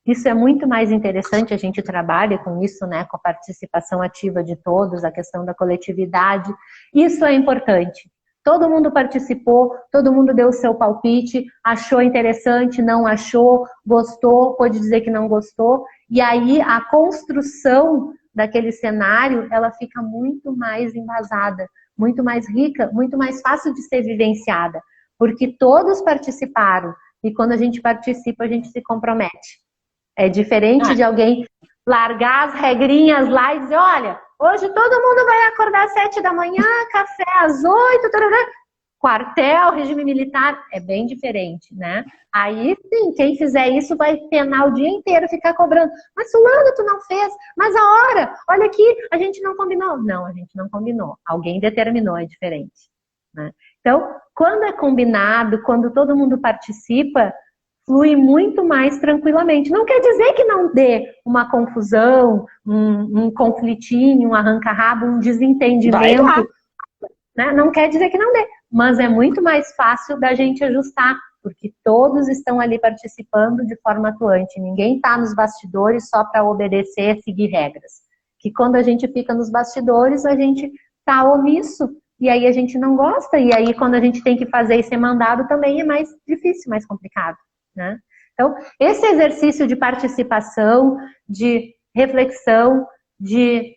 Isso é muito mais interessante, a gente trabalha com isso, né, com a participação ativa de todos, a questão da coletividade. Isso é importante. Todo mundo participou, todo mundo deu o seu palpite, achou interessante, não achou, gostou, pode dizer que não gostou. E aí a construção daquele cenário, ela fica muito mais embasada, muito mais rica, muito mais fácil de ser vivenciada. Porque todos participaram. E quando a gente participa, a gente se compromete. É diferente de alguém largar as regrinhas lá e dizer, olha, hoje todo mundo vai acordar às 7 da manhã, café às 8, tarará. Quartel, regime militar, é bem diferente, né? Aí, sim, quem fizer isso vai penar o dia inteiro, ficar cobrando. Mas fulano, tu não fez? Mas a hora, olha aqui, a gente não combinou. Não, a gente não combinou. Alguém determinou, é diferente, né? Então, quando é combinado, quando todo mundo participa, flui muito mais tranquilamente. Não quer dizer que não dê uma confusão, um conflitinho, um arranca-rabo, um desentendimento, né? Não quer dizer que não dê, mas é muito mais fácil da gente ajustar, porque todos estão ali participando de forma atuante. Ninguém está nos bastidores só para obedecer, seguir regras. Que quando a gente fica nos bastidores, a gente está omisso, e aí a gente não gosta, e aí quando a gente tem que fazer e ser mandado também é mais difícil, mais complicado, né? Então, esse exercício de participação, de reflexão, de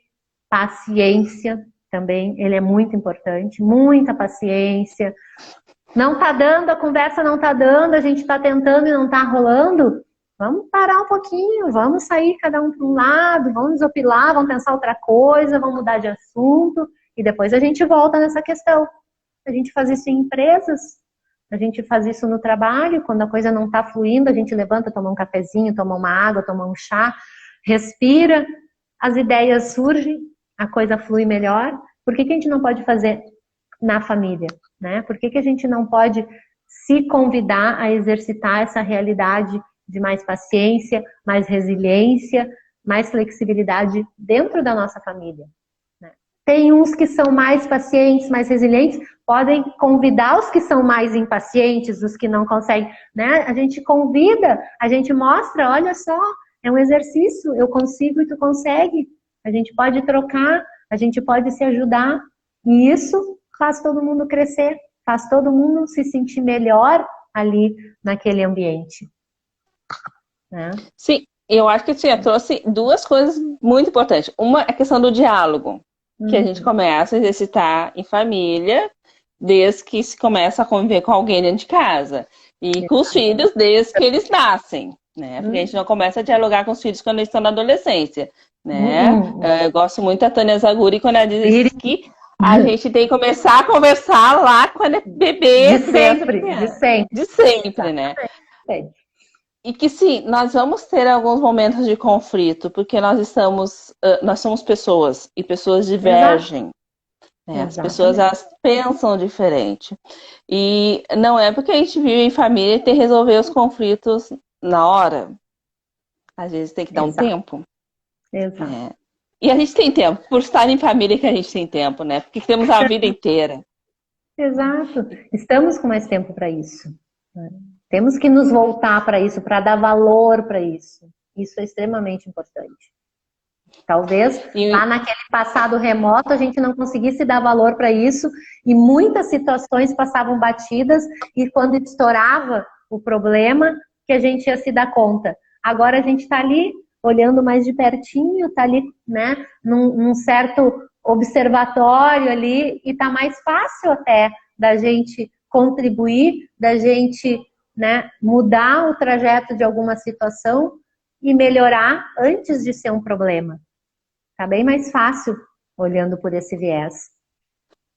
paciência também, ele é muito importante, muita paciência. Não tá dando, a conversa não tá dando, a gente tá tentando e não tá rolando, vamos parar um pouquinho, vamos sair cada um para um lado, vamos desopilar, vamos pensar outra coisa, vamos mudar de assunto, e depois a gente volta nessa questão. A gente faz isso em empresas, a gente faz isso no trabalho, quando a coisa não está fluindo, a gente levanta, toma um cafezinho, toma uma água, toma um chá, respira, as ideias surgem, a coisa flui melhor. Por que a gente não pode fazer na família, né? Por que a gente não pode se convidar a exercitar essa realidade de mais paciência, mais resiliência, mais flexibilidade dentro da nossa família? Tem uns que são mais pacientes, mais resilientes, podem convidar os que são mais impacientes, os que não conseguem, né? A gente convida, a gente mostra, olha só, é um exercício, eu consigo e tu consegue. A gente pode trocar, a gente pode se ajudar. E isso faz todo mundo crescer, faz todo mundo se sentir melhor ali naquele ambiente, né? Sim, eu acho que eu trouxe duas coisas muito importantes. Uma é a questão do diálogo, que a gente começa a exercitar em família, desde que se começa a conviver com alguém dentro de casa. E com os filhos desde que eles nascem, né? Porque a gente não começa a dialogar com os filhos quando eles estão na adolescência, né? Eu gosto muito da Tânia Zaguri quando ela diz que a gente tem que começar a conversar lá quando é bebê, de sempre, de sempre. De sempre, né? E que sim, nós vamos ter alguns momentos de conflito, porque nós somos pessoas, e pessoas divergem. Né? As pessoas, elas pensam diferente. E não é porque a gente vive em família e tem que resolver os conflitos na hora. Às vezes tem que dar um tempo. Exato. Né? E a gente tem tempo, por estar em família que a gente tem tempo, né? Porque temos a vida inteira. Exato. Estamos com mais tempo para isso. Temos que nos voltar para isso, para dar valor para isso. Isso é extremamente importante. Talvez lá naquele passado remoto a gente não conseguisse dar valor para isso e muitas situações passavam batidas e quando estourava o problema que a gente ia se dar conta. Agora a gente está ali olhando mais de pertinho, está ali, né, num certo observatório ali e está mais fácil até da gente contribuir, da gente, né, mudar o trajeto de alguma situação e melhorar antes de ser um problema. Tá bem mais fácil olhando por esse viés.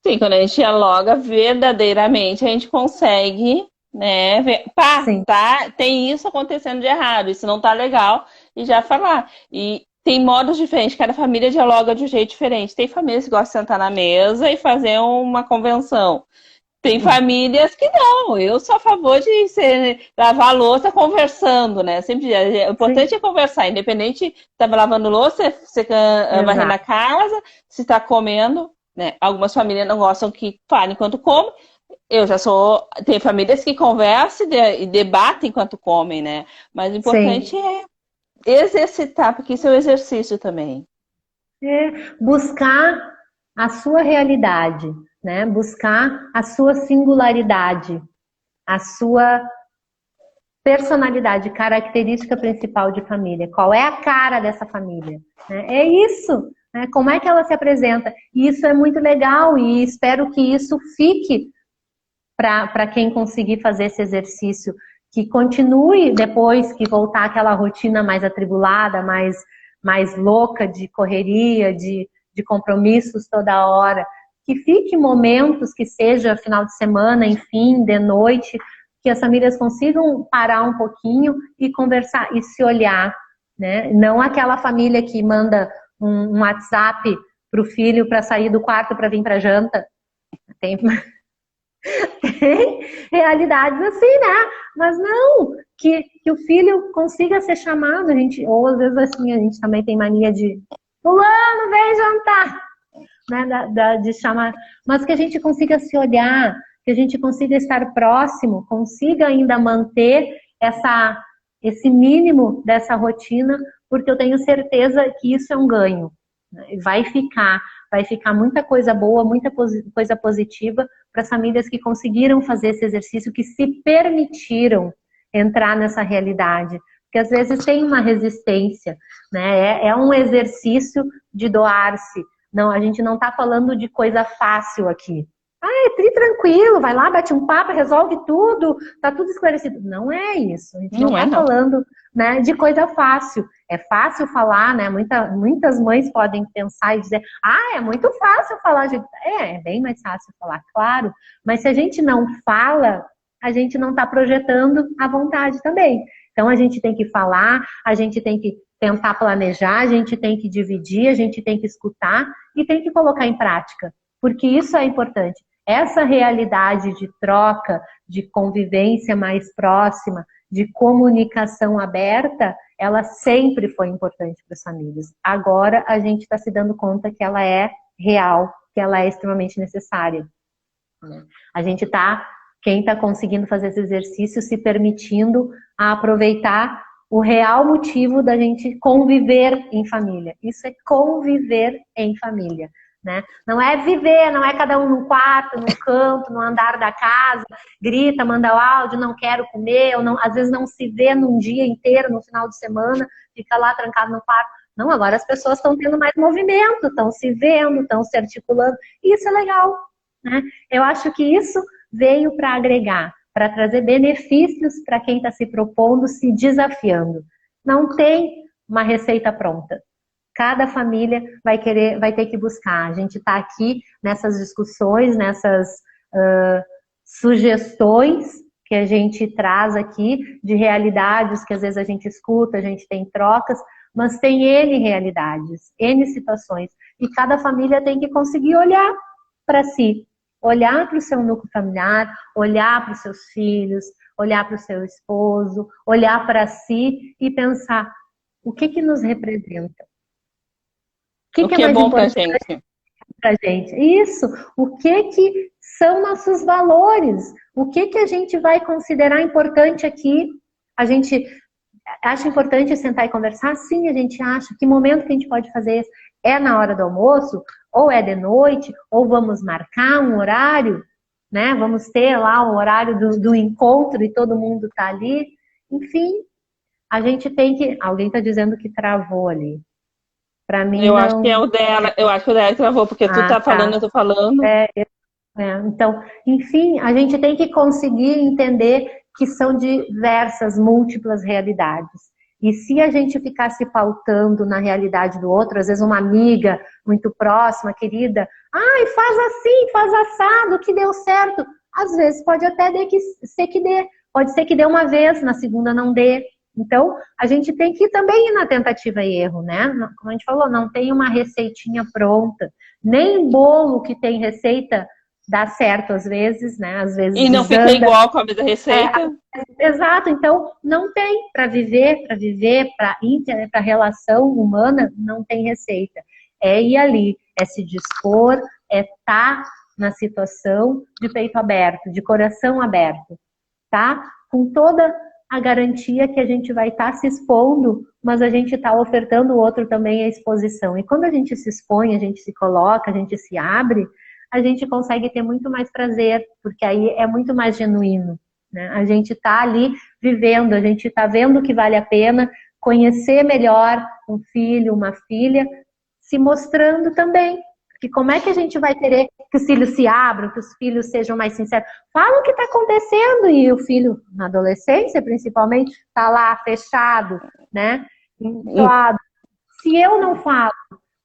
Sim, quando a gente dialoga verdadeiramente, a gente consegue, né, ver, pá, Sim. tá, tem isso acontecendo de errado, isso não tá legal, e já falar. E tem modos diferentes, cada família dialoga de um jeito diferente. Tem famílias que gostam de sentar na mesa e fazer uma convenção. Tem famílias que não, eu sou a favor de lavar a louça conversando, né? Sempre o importante é conversar, independente se tá lavando louça, se varrendo a casa, se está comendo, né? Algumas famílias não gostam que falem enquanto comem. Eu já sou. Tem famílias que conversam e debatem enquanto comem, né? Mas o importante é exercitar, porque isso é um exercício também. É buscar a sua realidade, né? Buscar a sua singularidade, a sua personalidade, característica principal de família. Qual é a cara dessa família? É isso, né? Como é que ela se apresenta? E isso é muito legal e espero que isso fique para quem conseguir fazer esse exercício, que continue depois que voltar aquela rotina mais atribulada, mais louca de correria, de compromissos toda hora, que fique momentos, que seja final de semana, enfim, de noite, que as famílias consigam parar um pouquinho e conversar e se olhar, né? Não aquela família que manda um WhatsApp para o filho para sair do quarto para vir para janta. Tem realidades assim, né? Mas não, que o filho consiga ser chamado, a gente, ou às vezes assim, a gente também tem mania de fulano, vem jantar, né? De chamar, mas que a gente consiga se olhar, que a gente consiga estar próximo, consiga ainda manter esse mínimo dessa rotina, porque eu tenho certeza que isso é um ganho. Vai ficar muita coisa boa, muita coisa positiva para as famílias que conseguiram fazer esse exercício, que se permitiram entrar nessa realidade. Porque às vezes tem uma resistência, né? É um exercício de doar-se. Não, a gente não está falando de coisa fácil aqui. Tranquilo, vai lá, bate um papo, resolve tudo, tá tudo esclarecido. Não é isso. A gente não está falando, né, de coisa fácil. É fácil falar, né? Muitas mães podem pensar e dizer, é muito fácil falar. É bem mais fácil falar, claro. Mas se a gente não fala, a gente não está projetando a vontade também. Então a gente tem que falar, a gente tem que tentar planejar, a gente tem que dividir, a gente tem que escutar e tem que colocar em prática. Porque isso é importante. Essa realidade de troca, de convivência mais próxima, de comunicação aberta, ela sempre foi importante para as famílias. Agora a gente está se dando conta que ela é real, que ela é extremamente necessária. A gente quem está conseguindo fazer esse exercício, se permitindo a aproveitar o real motivo da gente conviver em família. Isso é conviver em família. Né? Não é viver, não é cada um no quarto, no canto, no andar da casa, grita, manda o áudio, não quero comer, ou não, às vezes não se vê num dia inteiro, no final de semana, fica lá trancado no quarto. Não, agora as pessoas estão tendo mais movimento, estão se vendo, estão se articulando, e isso é legal. Né? Eu acho que isso veio para agregar, para trazer benefícios para quem está se propondo, se desafiando. Não tem uma receita pronta. Cada família vai ter que buscar. A gente está aqui nessas discussões, nessas sugestões que a gente traz aqui de realidades que às vezes a gente escuta, a gente tem trocas, mas tem N realidades, N situações. E cada família tem que conseguir olhar para si, olhar para o seu núcleo familiar, olhar para os seus filhos, olhar para o seu esposo, olhar para si e pensar o que nos representa. O que é bom para a gente? Isso. O que são nossos valores? O que a gente vai considerar importante aqui? A gente acha importante sentar e conversar? Sim, a gente acha. Que momento que a gente pode fazer isso? É na hora do almoço? Ou é de noite? Ou vamos marcar um horário? Né? Vamos ter lá o horário do encontro e todo mundo tá ali? Enfim, a gente tem que... Alguém está dizendo que travou ali. Para mim, Eu acho que é não... o dela. Eu acho que o dela travou, porque tu Ah, tá falando, tá. eu tô falando. Então, enfim, a gente tem que conseguir entender que são diversas, múltiplas realidades. E se a gente ficar se pautando na realidade do outro, às vezes uma amiga muito próxima, querida, ai, faz assim, faz assado, que deu certo. Às vezes pode até ser que dê. Pode ser que dê uma vez, na segunda não dê. Então, a gente tem que também ir na tentativa e erro, né? Como a gente falou, não tem uma receitinha pronta. Nem bolo que tem receita dá certo às vezes, né? Às vezes E não fica desanda. igual com a mesma receita. Exato, então não tem para viver, para relação humana, não tem receita. É ir ali, é se dispor, é estar na situação de peito aberto, de coração aberto, tá? Com toda a garantia que a gente vai estar se expondo, mas a gente está ofertando o outro também a exposição. E quando a gente se expõe, a gente se coloca, a gente se abre, a gente consegue ter muito mais prazer, porque aí é muito mais genuíno, né? A gente está ali vivendo, a gente está vendo que vale a pena conhecer melhor um filho, uma filha, se mostrando também. Porque como é que a gente vai querer que os filhos se abram, que os filhos sejam mais sinceros? Fala o que está acontecendo e o filho, na adolescência principalmente, está lá fechado, né? Isolado. Se eu não falo,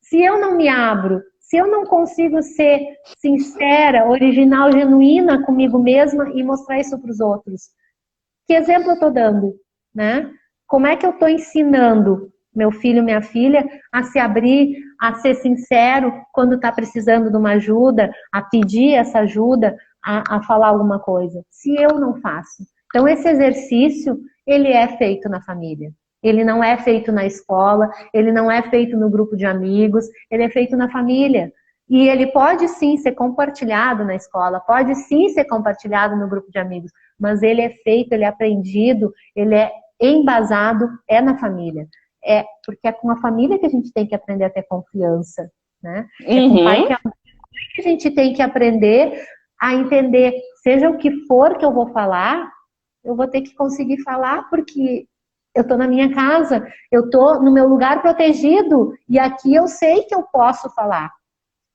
se eu não me abro, se eu não consigo ser sincera, original, genuína comigo mesma e mostrar isso para os outros, que exemplo eu estou dando, né? Como é que eu estou ensinando meu filho, minha filha, a se abrir, a ser sincero quando está precisando de uma ajuda, a pedir essa ajuda, a falar alguma coisa? Se eu não faço. Então, esse exercício, ele é feito na família. Ele não é feito na escola, ele não é feito no grupo de amigos, ele é feito na família. E ele pode sim ser compartilhado na escola, pode sim ser compartilhado no grupo de amigos, mas ele é feito, ele é aprendido, ele é embasado, é na família. É porque é com a família que a gente tem que aprender a ter confiança, né? É com o pai Uhum. que a gente tem que aprender a entender, seja o que for que eu vou falar, eu vou ter que conseguir falar porque eu estou na minha casa, eu estou no meu lugar protegido e aqui eu sei que eu posso falar.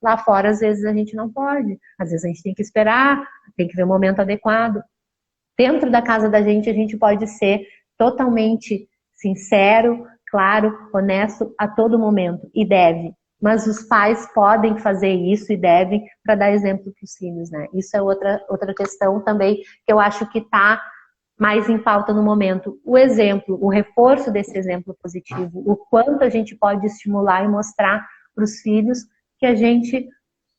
Lá fora, às vezes, a gente não pode. Às vezes a gente tem que esperar, tem que ver o momento adequado. Dentro da casa da gente, a gente pode ser totalmente sincero, claro, honesto a todo momento. E deve. Mas os pais podem fazer isso e devem para dar exemplo para os filhos, né? Isso é outra questão também que eu acho que está mais em pauta no momento. O exemplo, o reforço desse exemplo positivo, o quanto a gente pode estimular e mostrar para os filhos que a gente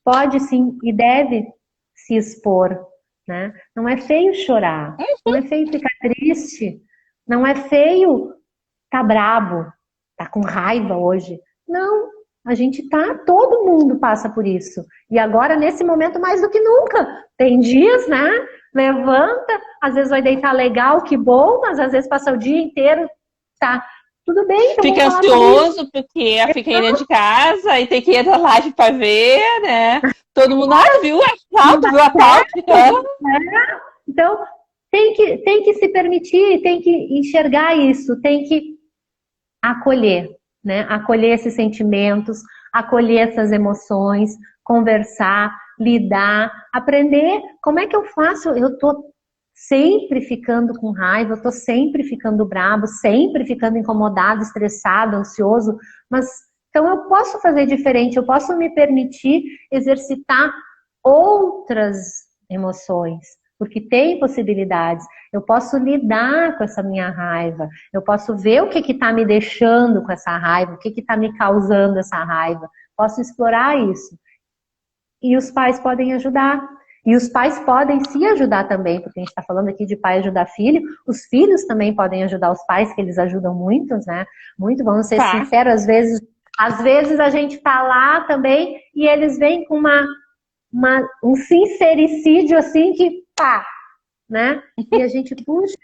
pode sim e deve se expor, né? Não é feio chorar, não é feio ficar triste, não é feio tá brabo, tá com raiva hoje. Não, a gente tá, todo mundo passa por isso. E agora, nesse momento, mais do que nunca. Tem dias, né? Levanta, às vezes vai deitar legal, que bom, mas às vezes passa o dia inteiro, tá tudo bem, então vamos Fica falar sobre isso. ansioso porque fica indo de casa e tem que ir na live para ver, né? Todo mundo, viu a foto, viu a foto? Então, tem que se permitir, tem que enxergar isso, tem que acolher, né? Acolher esses sentimentos, acolher essas emoções, conversar, lidar, aprender como é que eu faço. Eu tô sempre ficando com raiva, eu tô sempre ficando bravo, sempre ficando incomodado, estressado, ansioso, mas então eu posso fazer diferente, eu posso me permitir exercitar outras emoções, porque tem possibilidades. Eu posso lidar com essa minha raiva, eu posso ver o que está me deixando com essa raiva, o que está me causando essa raiva. Posso explorar isso. E os pais podem ajudar. E os pais podem se ajudar também, porque a gente está falando aqui de pai ajudar filho. Os filhos também podem ajudar os pais, que eles ajudam muitos, né? Muito, vamos ser sinceros, às vezes a gente está lá também e eles vêm com um sincericídio assim que pá, né? E a gente, puxa,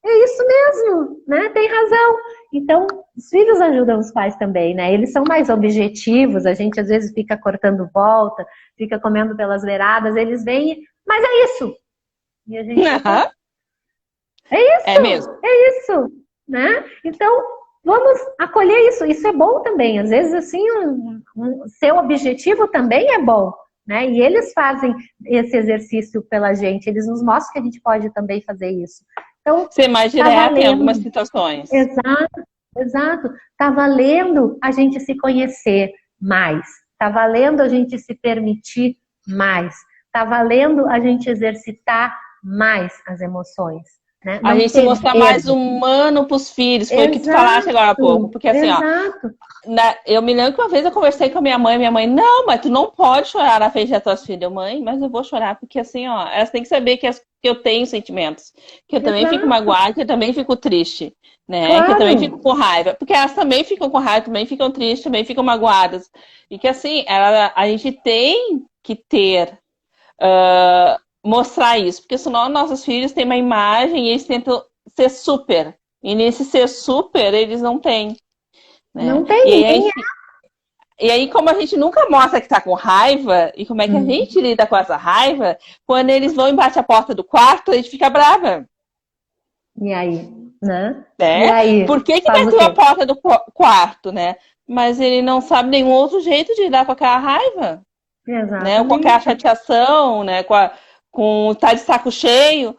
é isso mesmo, né? Tem razão. Então, os filhos ajudam os pais também, né? Eles são mais objetivos, a gente às vezes fica cortando volta, fica comendo pelas beiradas, eles vêm, mas é isso. E a gente, opa, É mesmo. é isso, né? Então, vamos acolher isso. Isso é bom também. Às vezes, assim, seu objetivo também é bom, né? E eles fazem esse exercício pela gente. Eles nos mostram que a gente pode também fazer isso. Então, Ser mais tá direto em algumas valendo. situações. Exato, exato. Tá valendo a gente se conhecer mais. Tá valendo a gente se permitir mais. Tá valendo a gente exercitar mais as emoções, né? A Não gente se ter mostrar mais medo. humano para os filhos, foi o que tu falaste agora há pouco. Exato, Porque assim, ó, exato. eu me lembro que uma vez eu conversei com a minha mãe, não, mas tu não pode chorar na frente das tuas filhas. Mãe, mas eu vou chorar, porque assim, ó, elas têm que saber que eu tenho sentimentos, que eu também fico Exato, magoada, que eu também fico triste, né? Que eu também claro. fico com raiva, porque elas também ficam com raiva, também ficam tristes, também ficam magoadas. E que assim, a gente tem que ter, mostrar isso, porque senão nossos filhos têm uma imagem e eles tentam ser super. E nesse ser super, eles não têm, né? Não tem ninguém. E aí, como a gente nunca mostra que tá com raiva, e como é que a gente lida com essa raiva, quando eles vão e batem a porta do quarto, a gente fica brava, E aí, né? E né? aí, Por que que faz o bateu a quê? porta do quarto, né? Mas ele não sabe nenhum outro jeito de lidar com aquela raiva, né? Ou com aquela Exatamente. chateação, né? Com tá de saco cheio.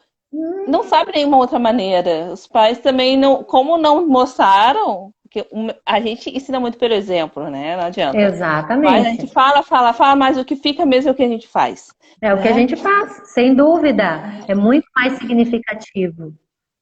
Não sabe nenhuma outra maneira. Os pais também não, como não mostraram, porque a gente ensina muito pelo exemplo, né? Não adianta. Mas a gente Exatamente. fala, mas o que fica mesmo é o que a gente faz, É o que a né? gente faz, sem dúvida. É muito mais significativo,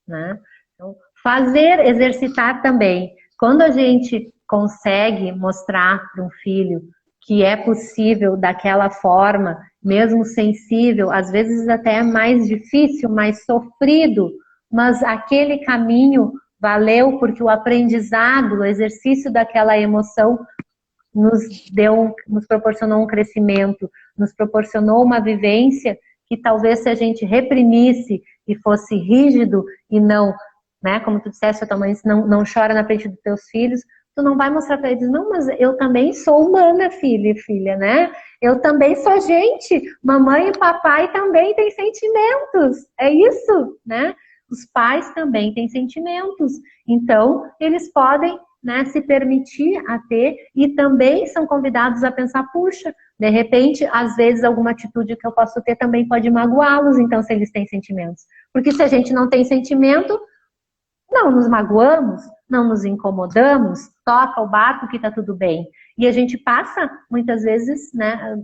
né? Então, fazer, exercitar também. Quando a gente consegue mostrar para um filho que é possível daquela forma, mesmo sensível, às vezes até é mais difícil, mais sofrido, mas aquele caminho valeu porque o aprendizado, o exercício daquela emoção nos proporcionou um crescimento, nos proporcionou uma vivência que talvez se a gente reprimisse e fosse rígido e não, né, como tu disseste, a tua mãe não chora na frente dos teus filhos, tu não vai mostrar para eles, não, mas eu também sou humana, filha e filha, né? Eu também sou gente, mamãe e papai também têm sentimentos, é isso, né? Os pais também têm sentimentos, então eles podem, né, se permitir a ter e também são convidados a pensar, puxa, de repente, às vezes alguma atitude que eu posso ter também pode magoá-los, então se eles têm sentimentos. Porque se a gente não tem sentimento, não nos magoamos, não nos incomodamos, toca o barco que tá tudo bem. E a gente passa, muitas vezes, né,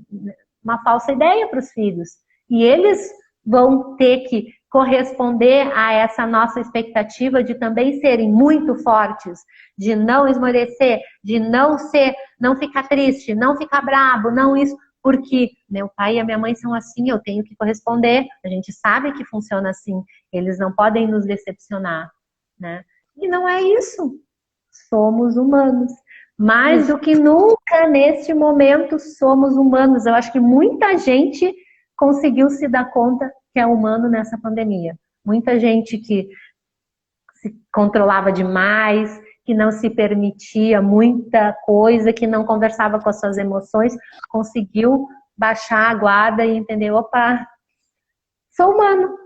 uma falsa ideia para os filhos. E eles vão ter que corresponder a essa nossa expectativa de também serem muito fortes, de não esmorecer, de não ficar triste, não ficar brabo, não isso, porque meu pai e a minha mãe são assim, eu tenho que corresponder. A gente sabe que funciona assim, eles não podem nos decepcionar, né? E não é isso. Somos humanos. Mais do que nunca neste momento somos humanos. Eu acho que muita gente conseguiu se dar conta que é humano nessa pandemia. Muita gente que se controlava demais, que não se permitia muita coisa, que não conversava com as suas emoções, conseguiu baixar a guarda e entender, opa, sou humano.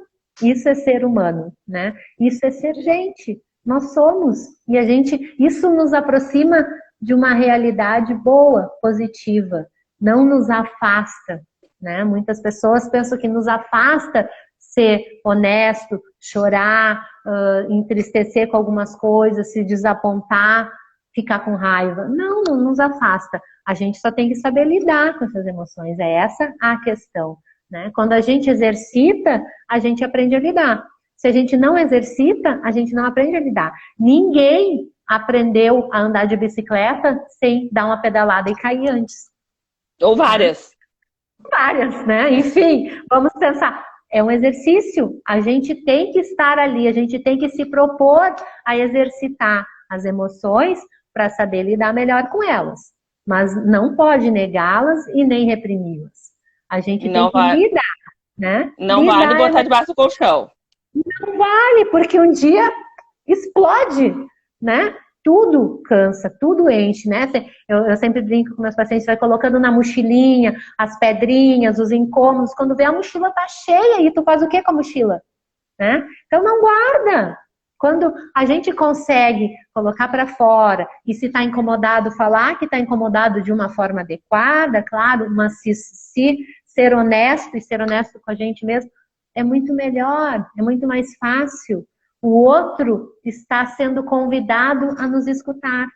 Isso é ser humano, né? Isso é ser gente. Nós somos. E isso nos aproxima de uma realidade boa, positiva. Não nos afasta, né? Muitas pessoas pensam que nos afasta ser honesto, chorar, entristecer com algumas coisas, se desapontar, ficar com raiva. Não, não nos afasta. A gente só tem que saber lidar com essas emoções. É essa a questão, né? Quando a gente exercita, a gente aprende a lidar. Se a gente não exercita, a gente não aprende a lidar. Ninguém aprendeu a andar de bicicleta sem dar uma pedalada e cair antes. Ou Né? várias. Várias, né? Enfim, vamos pensar. É um exercício. A gente tem que estar ali, a gente tem que se propor a exercitar as emoções para saber lidar melhor com elas. Mas não pode negá-las e nem reprimi-las. A gente tem Não que vai, lidar, né? não vale Lidar botar debaixo do colchão. Não vale, porque um dia explode, né? Tudo cansa, tudo enche, né? Eu sempre brinco com meus pacientes, vai colocando na mochilinha as pedrinhas, os incômodos, quando vê a mochila tá cheia e tu faz o que com a mochila? Né? Então não guarda. Quando a gente consegue colocar para fora e se está incomodado, falar que está incomodado de uma forma adequada, claro, mas se ser honesto e ser honesto com a gente mesmo, é muito melhor, é muito mais fácil. O outro está sendo convidado a nos escutar,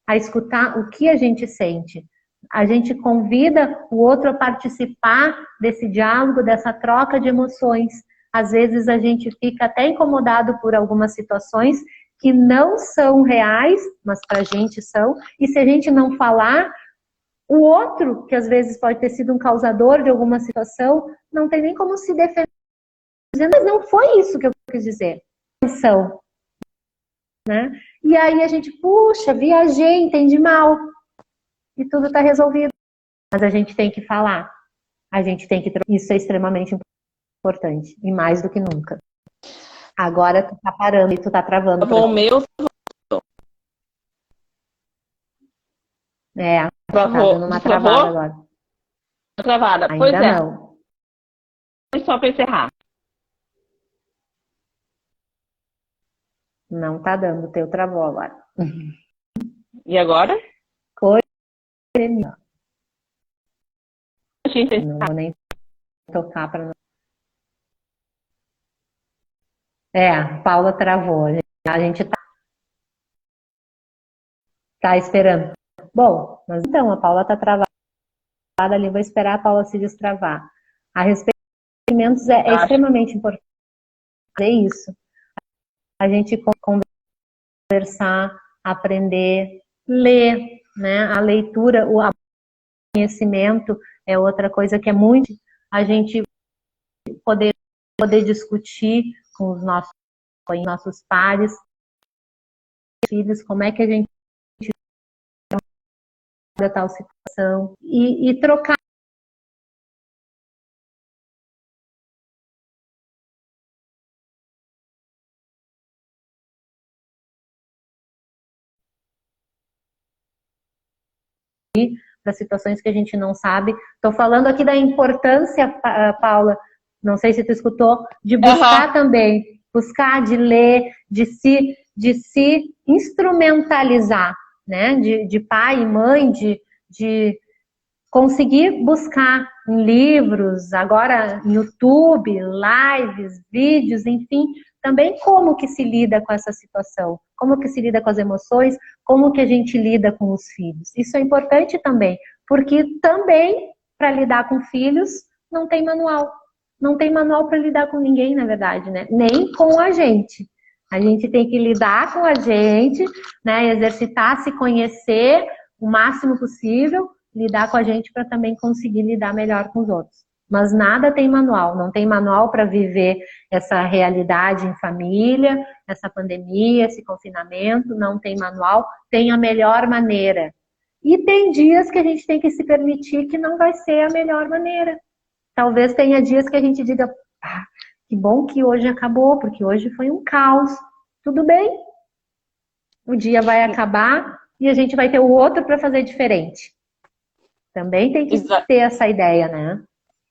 a escutar o que a gente sente. A gente convida o outro a participar desse diálogo, dessa troca de emoções. Às vezes a gente fica até incomodado por algumas situações que não são reais, mas pra gente são. E se a gente não falar, o outro, que às vezes pode ter sido um causador de alguma situação, não tem nem como se defender. Mas não foi isso que eu quis dizer. São, né? E aí a gente, puxa, viajei, entendi mal. E tudo está resolvido. Mas a gente tem que falar. A gente tem que... Isso é extremamente importante. E mais do que nunca. Agora tu tá parando e tu tá travando. O meu tá travou. dando uma travada agora. Travada. Ainda Pois é. não. Só para encerrar. Não tá dando. O teu travou agora. E agora? Não vou nem tocar para não... a Paula travou. A gente tá esperando. Bom, mas então, a Paula tá travada ali. Vou esperar a Paula se destravar. A respeito de alimentos é extremamente importante. É isso. A gente conversar, aprender, ler, né? A leitura, o conhecimento é outra coisa que é muito a gente poder discutir com os nossos pares, filhos, como é que a gente da tal situação e trocar para situações que a gente não sabe. Estou falando aqui da importância, Paula, não sei se tu escutou, de buscar também, buscar, de ler, de se instrumentalizar, né? De pai e mãe, de conseguir buscar em livros, agora no YouTube, lives, vídeos, enfim, também como que se lida com essa situação, como que se lida com as emoções, como que a gente lida com os filhos. Isso é importante também, porque também para lidar com filhos não tem manual. Não tem manual para lidar com ninguém, na verdade, né? Nem com a gente. A gente tem que lidar com a gente, né? Exercitar, se conhecer o máximo possível, lidar com a gente para também conseguir lidar melhor com os outros. Mas nada tem manual, não tem manual para viver essa realidade em família, essa pandemia, esse confinamento, não tem manual, tem a melhor maneira. E tem dias que a gente tem que se permitir que não vai ser a melhor maneira. Talvez tenha dias que a gente diga, que bom que hoje acabou, porque hoje foi um caos. Tudo bem, o dia vai acabar e a gente vai ter o outro para fazer diferente. Também tem que ter essa ideia, né?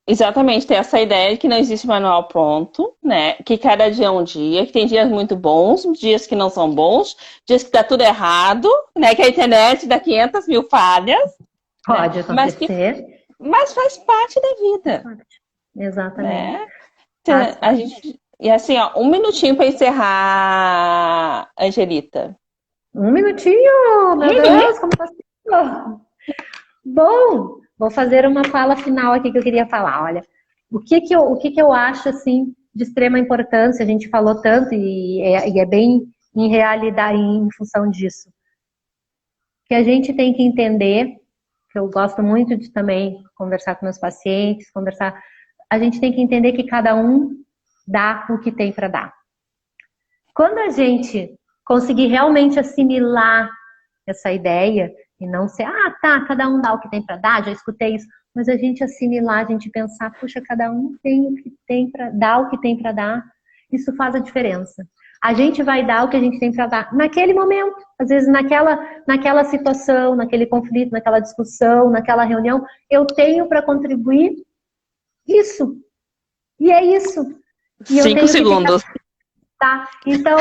Exatamente, ter essa ideia de que não existe manual pronto, né? Que cada dia é um dia, que tem dias muito bons, dias que não são bons, dias que tá tudo errado, né? Que a internet dá 500 mil falhas. Pode acontecer. Mas faz parte da vida. Exatamente. Né? Então, e assim, ó, um minutinho para encerrar, Angelita. Um minutinho? Meu Deus, como assim? Bom, vou fazer uma fala final aqui que eu queria falar. Olha, o que que eu acho assim de extrema importância? A gente falou tanto e é bem em realidade, em função disso, que a gente tem que entender. Que eu gosto muito de também conversar com meus pacientes, a gente tem que entender que cada um dá o que tem para dar. Quando a gente conseguir realmente assimilar essa ideia e não ser, cada um dá o que tem para dar, já escutei isso, mas a gente assimilar, a gente pensar, puxa, cada um tem o que tem para dar, o que tem para dar, isso faz a diferença. A gente vai dar o que a gente tem para dar naquele momento. Às vezes, naquela situação, naquele conflito, naquela discussão, naquela reunião, eu tenho para contribuir isso. E é isso. E 5 segundos. Tá? Então,